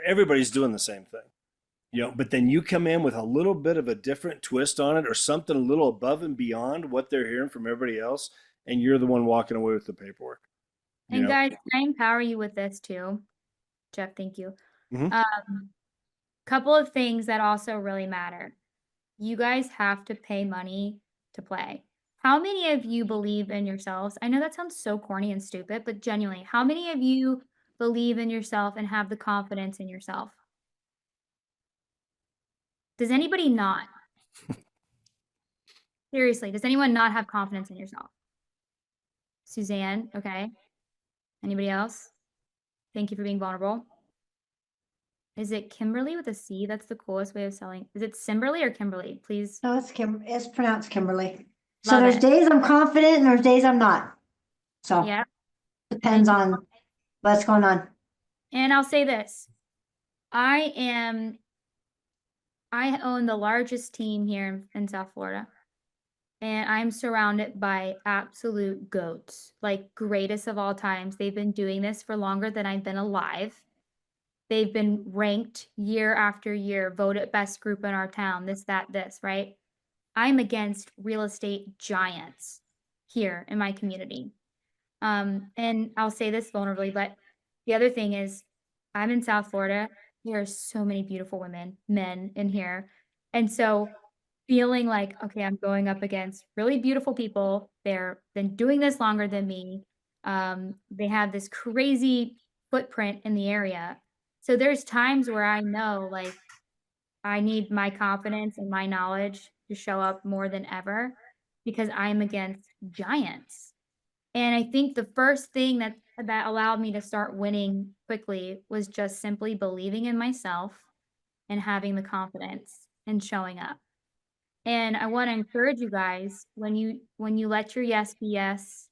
everybody's doing the same thing. But then you come in with a little bit of a different twist on it or something a little above and beyond what they're hearing from everybody else, and you're the one walking away with the paperwork. And guys, I empower you with this too. Jeff, thank you. Mhm. Couple of things that also really matter. You guys have to pay money to play. How many of you believe in yourselves? I know that sounds so corny and stupid, but genuinely, how many of you believe in yourself and have the confidence in yourself? Does anybody not? Seriously, does anyone not have confidence in yourself? Suzanne, okay. Anybody else? Thank you for being vulnerable. Is it Kimberly with a C? That's the coolest way of selling. Is it Simberly or Kimberly? Please. No, it's pronounced Kimberly. So Love there's it. days I'm confident and there's days I'm not. So Yeah. depends on what's going on. And I'll say this. I own the largest team here in South Florida. And I'm surrounded by absolute goats, like greatest of all times. They've been doing this for longer than I've been alive. They've been ranked year after year, voted best group in our town, this, that, this, right? I'm against real estate giants here in my community. And I'll say this vulnerably, but the other thing is I'm in South Florida. There are so many beautiful men in here. And so feeling like, okay, I'm going up against really beautiful people. They're been doing this longer than me. They have this crazy footprint in the area. So there's times where I know like I need my confidence and my knowledge to show up more than ever because I'm against giants. And I think the first thing that allowed me to start winning quickly was just simply believing in myself and having the confidence and showing up. And I want to encourage you guys when you let your yes be yes,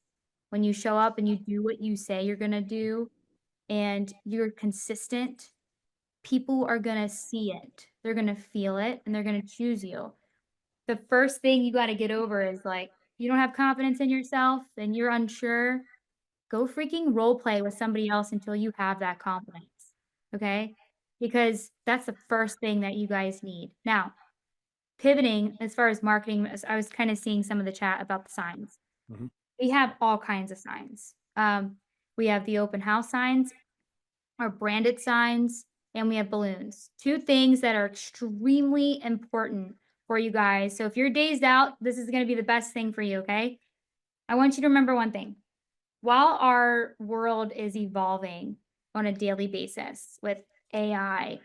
when you show up and you do what you say you're going to do and you're consistent, people are going to see it. They're going to feel it and they're going to choose you. The first thing you got to get over is like you don't have confidence in yourself and you're unsure, go freaking role play with somebody else until you have that confidence. Okay? Because that's the first thing that you guys need. Now, pivoting as far as marketing, as I was kind of seeing some of the chat about the signs. Mhm. We have all kinds of signs. We have the open house signs, our branded signs, and we have balloons. Two things that are extremely important for you guys. So if you're dazed out, this is going to be the best thing for you, okay? I want you to remember one thing. While our world is evolving on a daily basis with AI,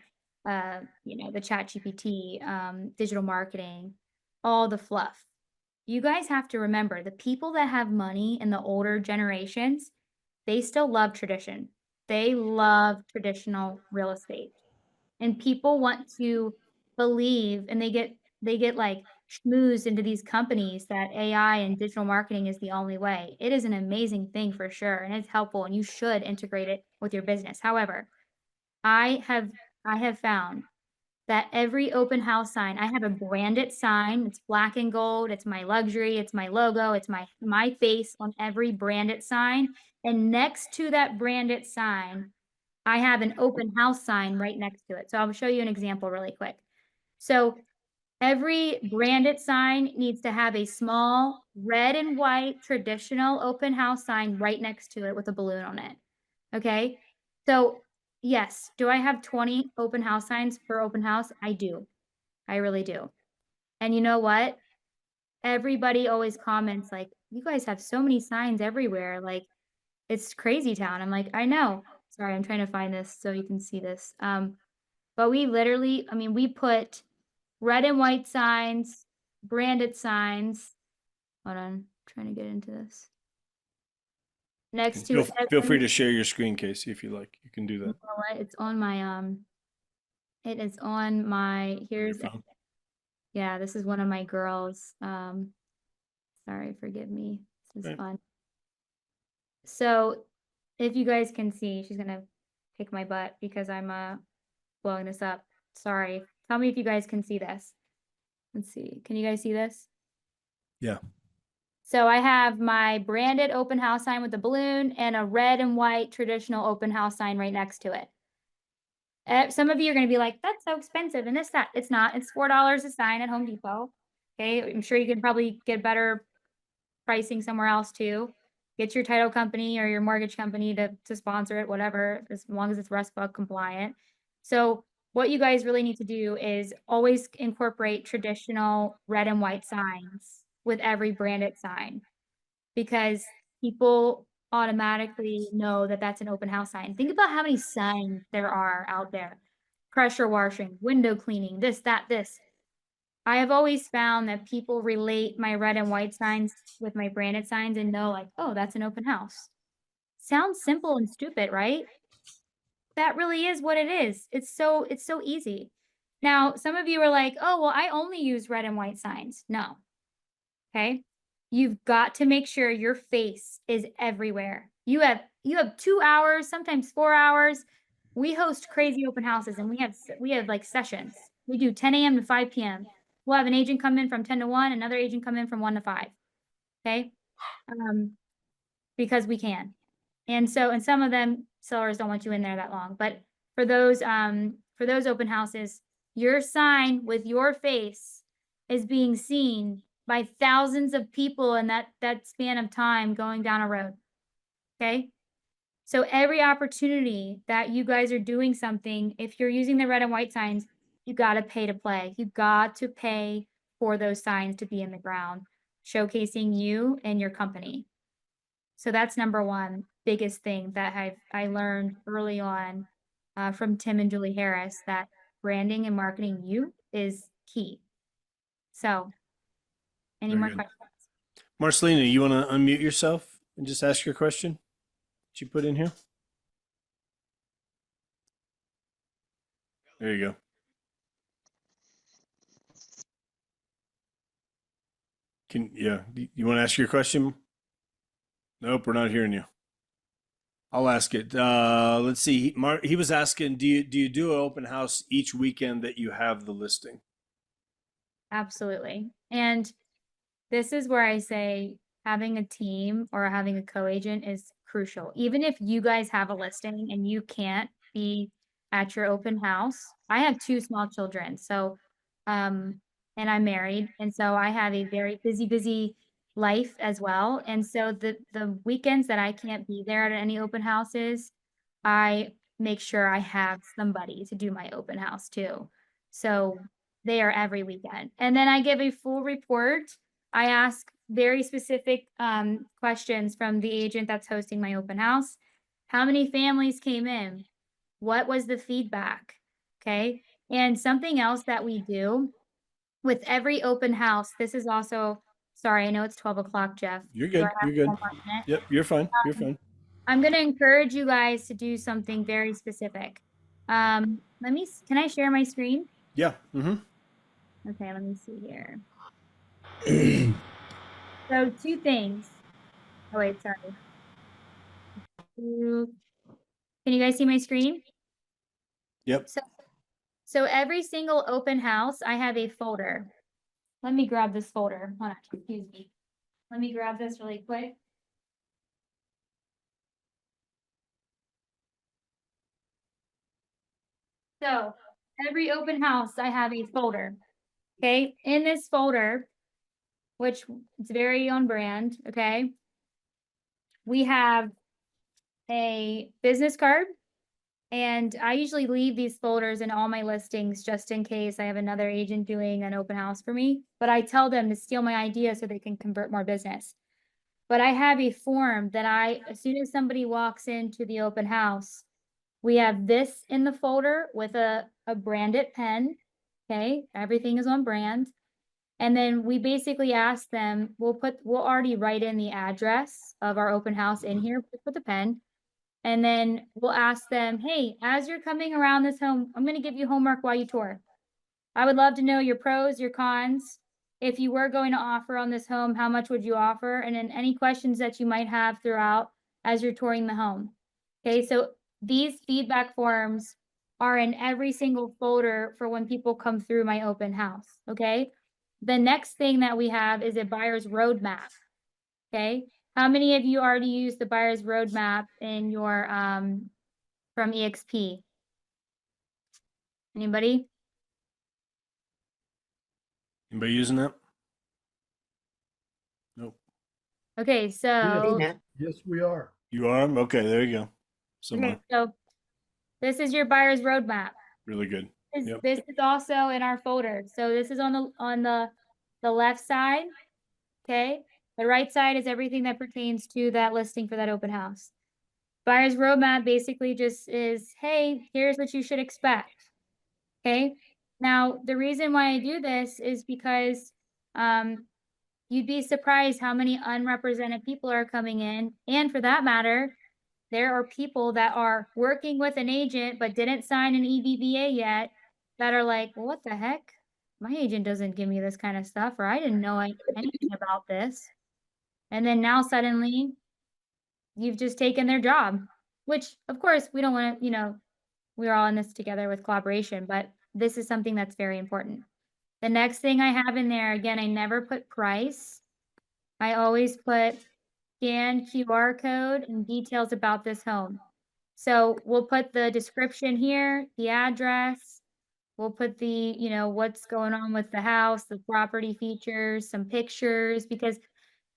the chat GPT, digital marketing, all the fluff, you guys have to remember the people that have money in the older generations, they still love tradition. They love traditional real estate. And people want to believe and they get like schmoozed into these companies that AI and digital marketing is the only way. It is an amazing thing for sure and it's helpful and you should integrate it with your business. However, I have I have found that every open house sign, I have a branded sign. It's black and gold. It's my luxury. It's my logo. It's my face on every branded sign. And next to that branded sign, I have an open house sign right next to it. So I'll show you an example really quick. So every branded sign needs to have a small red and white traditional open house sign right next to it with a balloon on it. Okay. So yes, do I have 20 open house signs per open house? I do. I really do. And you know what? Everybody always comments like, you guys have so many signs everywhere. Like it's crazy town. I'm like, I know. Sorry, I'm trying to find this so you can see this. But we literally, I mean, we put red and white signs, branded signs. Hold on, I'm trying to get into this. Next to Feel free to share your screen, Kacie, if you like. You can do that. It's on my it is on my here's phone. yeah, this is one of my girls. Sorry, forgive me. This is Right. fun. So if you guys can see, she's gonna kick my butt because I'm blowing this up. Sorry. Tell me if you guys can see this. Let's see. Can you guys see this? Yeah. So I have my branded open house sign with a balloon and a red and white traditional open house sign right next to it. Some of you are going to be like, that's so expensive and this, that. It's not. It's $4 a sign at Home Depot. Okay. I'm sure you can probably get better pricing somewhere else too. Get your title company or your mortgage company to sponsor it, whatever, as long as it's RESPA compliant. So what you guys really need to do is always incorporate traditional red and white signs with every branded sign because people automatically know that that's an open house sign. Think about how many signs there are out there. Pressure washing, window cleaning, this, that, this. I have always found that people relate my red and white signs with my branded signs and know like, oh, that's an open house. Sounds simple and stupid, right? That really is what it is. It's so easy. Now, some of you are like, "Oh, well, I only use red and white signs." No. Okay? You've got to make sure your face is everywhere. You have 2 hours, sometimes 4 hours. We host crazy open houses and we have like sessions. We do 10 a.m. to 5 p.m. We'll have an agent come in from 10 to 1, another agent come in from 1 to 5. Okay? Because we can. And some of them sellers don't want you in there that long. But for those open houses, your sign with your face is being seen by thousands of people in that span of time going down a road. Okay? So every opportunity that you guys are doing something, if you're using the red and white signs, you got to pay to play. You got to pay for those signs to be in the ground, showcasing you and your company. So that's number one, biggest thing that I learned early on from Tim and Julie Harris, that branding and marketing you is key. So any Very more good. questions? Marcelina, you want to unmute yourself and just ask your question that you put in here? There you go. You want to ask your question? Nope, we're not hearing you. I'll ask it. Let's see. He was asking, do you do an open house each weekend that you have the listing? Absolutely. And this is where I say having a team or having a co-agent is crucial. Even if you guys have a listing and you can't be at your open house. I have 2 small children. So, and I'm married. And so I have a very busy life as well. And so the weekends that I can't be there at any open houses, I make sure I have somebody to do my open house too. So they are every weekend. And then I give a full report. I ask very specific questions from the agent that's hosting my open house. How many families came in? What was the feedback? Okay. And something else that we do with every open house, this is also, sorry, I know it's 12 o'clock, Jeff. You're Do I good. have You're good. one more minute? Yep, you're fine. You're fine. I'm going to encourage you guys to do something very specific. Can I share my screen? Yeah. Mm-hmm. Okay, let me see here. So 2 things. Oh, wait, sorry. Can you guys see my screen? Yep. So every single open house, I have a folder. Let me grab this folder. Hold on, excuse me. Let me grab this really quick. So every open house, I have a folder. Okay, in this folder, which it's very on brand, okay, we have a business card. And I usually leave these folders in all my listings just in case I have another agent doing an open house for me. But I tell them to steal my idea so they can convert more business. But I have a form that as soon as somebody walks into the open house, we have this in the folder with a branded pen. Okay, everything is on brand. And then we basically ask them, we'll already write in the address of our open house in here with the pen. And then we'll ask them, hey, as you're coming around this home, I'm going to give you homework while you tour. I would love to know your pros, your cons. If you were going to offer on this home, how much would you offer? And then any questions that you might have throughout as you're touring the home. Okay, so these feedback forms are in every single folder for when people come through my open house. Okay, the next thing that we have is a buyer's roadmap. Okay, how many of you already used the buyer's roadmap in your from EXP? Anybody? Anybody using that? Nope. Okay, so Yes, we are. You are? Okay, there you go. Somewhere. okay, so this is your buyer's roadmap. Really good. Yep. This is also in our folder. So this is on the left side. Okay, The right side is everything that pertains to that listing for that open house. Buyer's roadmap basically just is, hey, here's what you should expect. Okay. Now, the reason why I do this is because you'd be surprised how many unrepresented people are coming in. And for that matter, there are people that are working with an agent but didn't sign an EBBA yet that are like, well, what the heck? My agent doesn't give me this kind of stuff, or I didn't know anything about this. And then now suddenly you've just taken their job, which of course we don't want to, we're all in this together with collaboration, but this is something that's very important. The next thing I have in there, again, I never put price. I always put scan QR code and details about this home. So we'll put the description here, the address, we'll put the, what's going on with the house, the property features, some pictures, because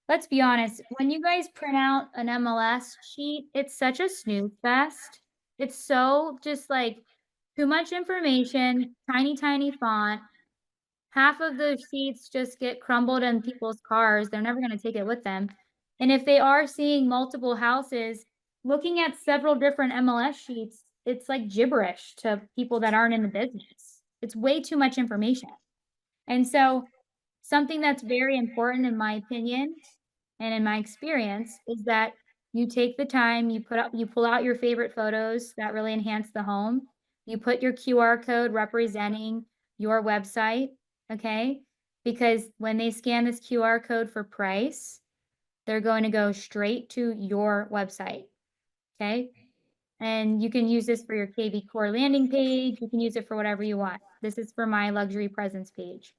let's be honest, when you guys print out an MLS sheet, it's such a snooze fest. It's so just like too much information, tiny, tiny font. Half of the sheets just get crumbled in people's cars. They're never going to take it with them. And if they are seeing multiple houses, looking at several different MLS sheets, it's like gibberish to people that aren't in the business. It's way too much information. And so something that's very important in my opinion and in my experience is that you take the time, you pull out your favorite photos that really enhance the home. You put your QR code representing your website, okay? Because when they scan this QR code for price, they're going to go straight to your website, okay? And you can use this for your KV Core landing page. You can use it for whatever you want. This is for my luxury presence page.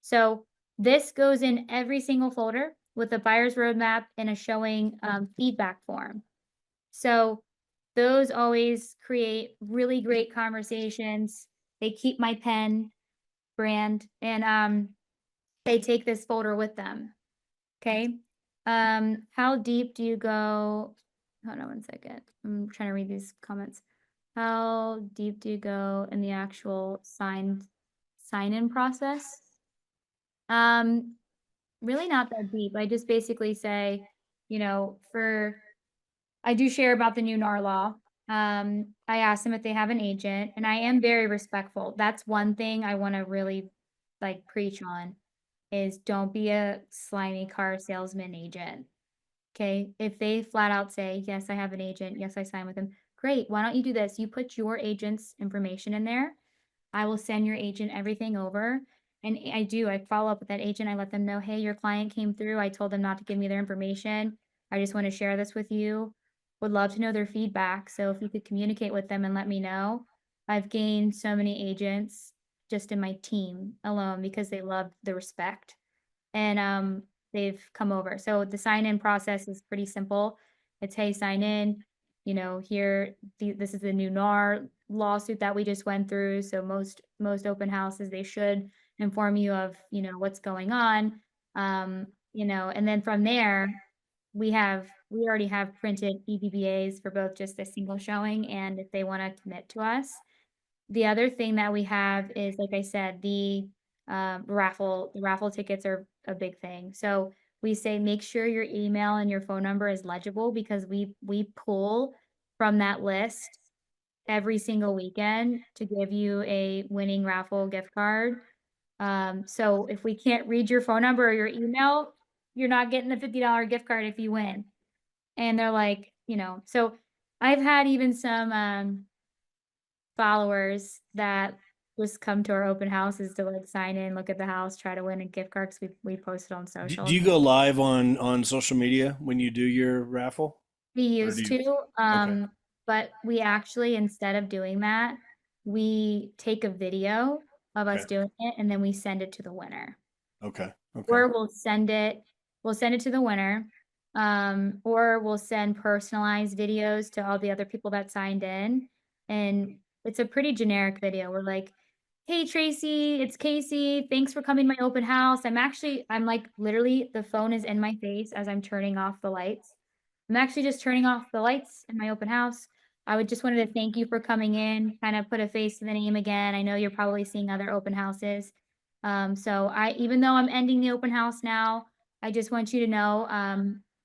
So this goes in every single folder with a buyer's roadmap and a showing feedback form. So those always create really great conversations. They keep my pen brand and they take this folder with them. Okay. How deep do you go? Hold on one second. I'm trying to read these comments. How deep do you go in the actual sign-in process? Really not that deep. I just basically say, I do share about the new NAR law. I ask them if they have an agent, and I am very respectful. That's one thing I want to really preach on is don't be a slimy car salesman agent. Okay. If they flat out say, yes, I have an agent. Yes, I sign with them. Great. Why don't you do this? You put your agent's information in there. I will send your agent everything over. And I follow up with that agent. I let them know, hey, your client came through. I told them not to give me their information. I just want to share this with you. Would love to know their feedback. So if you could communicate with them and let me know. I've gained so many agents just in my team alone because they love the respect. And they've come over. So the sign-in process is pretty simple. It's, hey, sign in, this is the new NAR lawsuit that we just went through. So most open houses, they should inform you of, what's going on. And then from there, we already have printed EBBAs for both just a single showing and if they want to commit to us. The other thing that we have is, like I said, the raffle tickets are a big thing. So we say, make sure your email and your phone number is legible because we pull from that list every single weekend to give you a winning raffle gift card. So if we can't read your phone number or your email, you're not getting the $50 gift card if you win. And they're like, so I've had even some followers that just come to our open houses to sign in, look at the house, try to win a gift card because we post it on social. Do you go live on social media when you do your raffle? We used to, Okay. but we actually, instead of doing that, we take a video of us doing it and then we send it to the winner. Okay. Or we'll send it to the winner. Or we'll send personalized videos to all the other people that signed in. And it's a pretty generic video. We're like, hey, Tracy, it's Kacie. Thanks for coming to my open house. I'm like, literally, the phone is in my face as I'm turning off the lights. I'm actually just turning off the lights in my open house. I would just wanted to thank you for coming in, kind of put a face to the name again. I know you're probably seeing other open houses. So even though I'm ending the open house now, I just want you to know,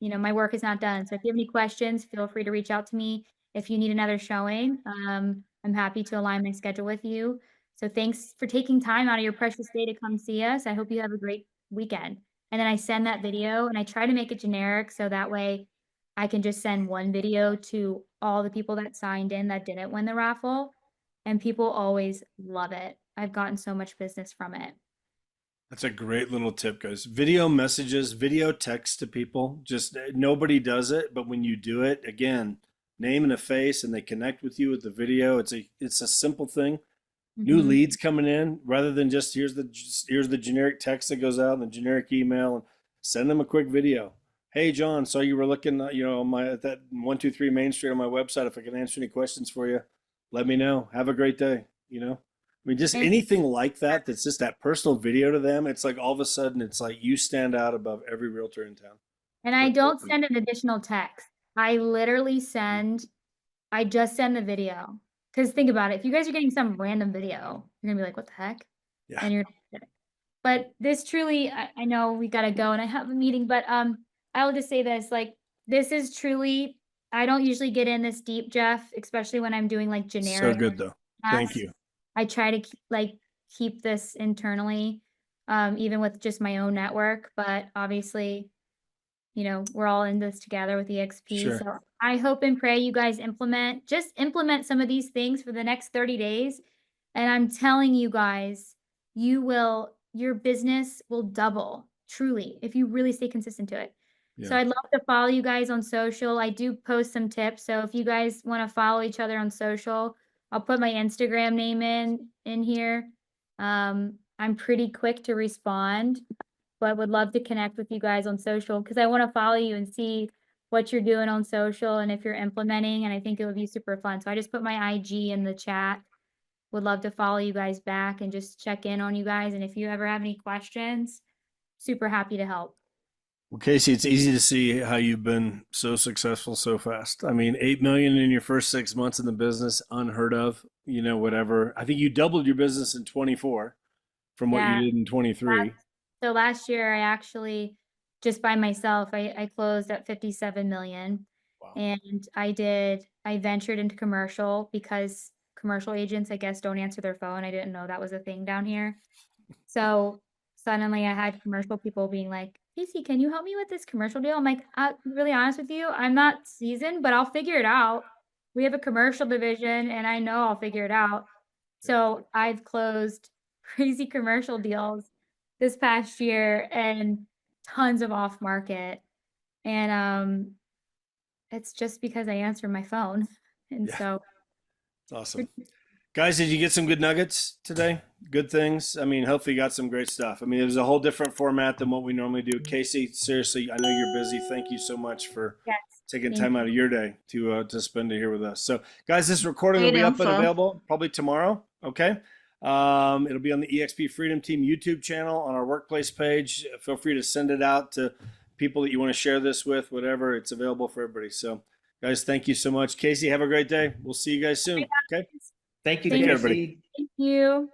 my work is not done. So if you have any questions, feel free to reach out to me. If you need another showing, I'm happy to align my schedule with you. So thanks for taking time out of your precious day to come see us. I hope you have a great weekend. And then I send that video and I try to make it generic so that way I can just send one video to all the people that signed in that didn't win the raffle. And people always love it. I've gotten so much business from it. That's a great little tip, guys. Video messages, video text to people. Just nobody does it, but when you do it, again, name and a face, and they connect with you with the video. It's a simple thing. New Mhm. leads coming in, rather than just here's the generic text that goes out and the generic email, and send them a quick video. Hey John, saw you were looking, at that 123 Main Street on my website. If I can answer any questions for you, let me know. Have a great day. I mean, just And anything like that. That's just that personal video to them. It's like all of a sudden, it's like you stand out above every realtor in town. and I don't send an additional text. I literally I just send the video. Because think about it, if you guys are getting some random video, you're gonna be like, what the heck? Yeah. And but this truly, I know we gotta go and I have a meeting, but I'll just say this, like, this is truly, I don't usually get in this deep, Jeff, especially when I'm doing like So generic good though. Thank tasks. you. I try to keep this internally, even with just my own network, but obviously, we're all in this together with EXP. Sure. So I hope and pray you guys just implement some of these things for the next 30 days. And I'm telling you guys, your business will double truly if you really stay consistent to it. So Yeah. I'd love to follow you guys on social. I do post some tips. So if you guys want to follow each other on social, I'll put my Instagram name in here. I'm pretty quick to respond, but would love to connect with you guys on social because I want to follow you and see what you're doing on social and if you're implementing, and I think it would be super fun. So I just put my IG in the chat. Would love to follow you guys back and just check in on you guys. And if you ever have any questions, super happy to help. Well, Kacie, it's easy to see how you've been so successful so fast. I mean, 8 million in your first 6 months in the business, unheard of, whatever. I think you doubled your business in 24 from what Yeah. you did in 23. So last year I actually, just by myself, I closed at 57 million. Wow. And I ventured into commercial because commercial agents, I guess, don't answer their phone. I didn't know that was a thing down here. So suddenly I had commercial people being like, Kacie, can you help me with this commercial deal? I'm like, really honest with you, I'm not seasoned, but I'll figure it out. We have a commercial division and I know I'll figure it out. So I've closed crazy commercial deals this past year and tons of off market. And it's just because I answer my phone. And Yeah. so It's awesome. Guys, did you get some good nuggets today? Good things? I mean, hopefully you got some great stuff. I mean, it was a whole different format than what we normally do. Kacie, seriously, I know you're busy. Thank you so much for yes, taking thank time you. out of your day to spend it here with us. So, guys, this recording will Great be up and info. available probably tomorrow. Okay. It'll be on the EXP Freedom Team YouTube channel on our workplace page. Feel free to send it out to people that you want to share this with, whatever. It's available for everybody. So, guys, thank you so much. Kacie, have a great day. We'll see you guys soon. Okay. Thank you, Take care, Kacie. everybody. Thank you.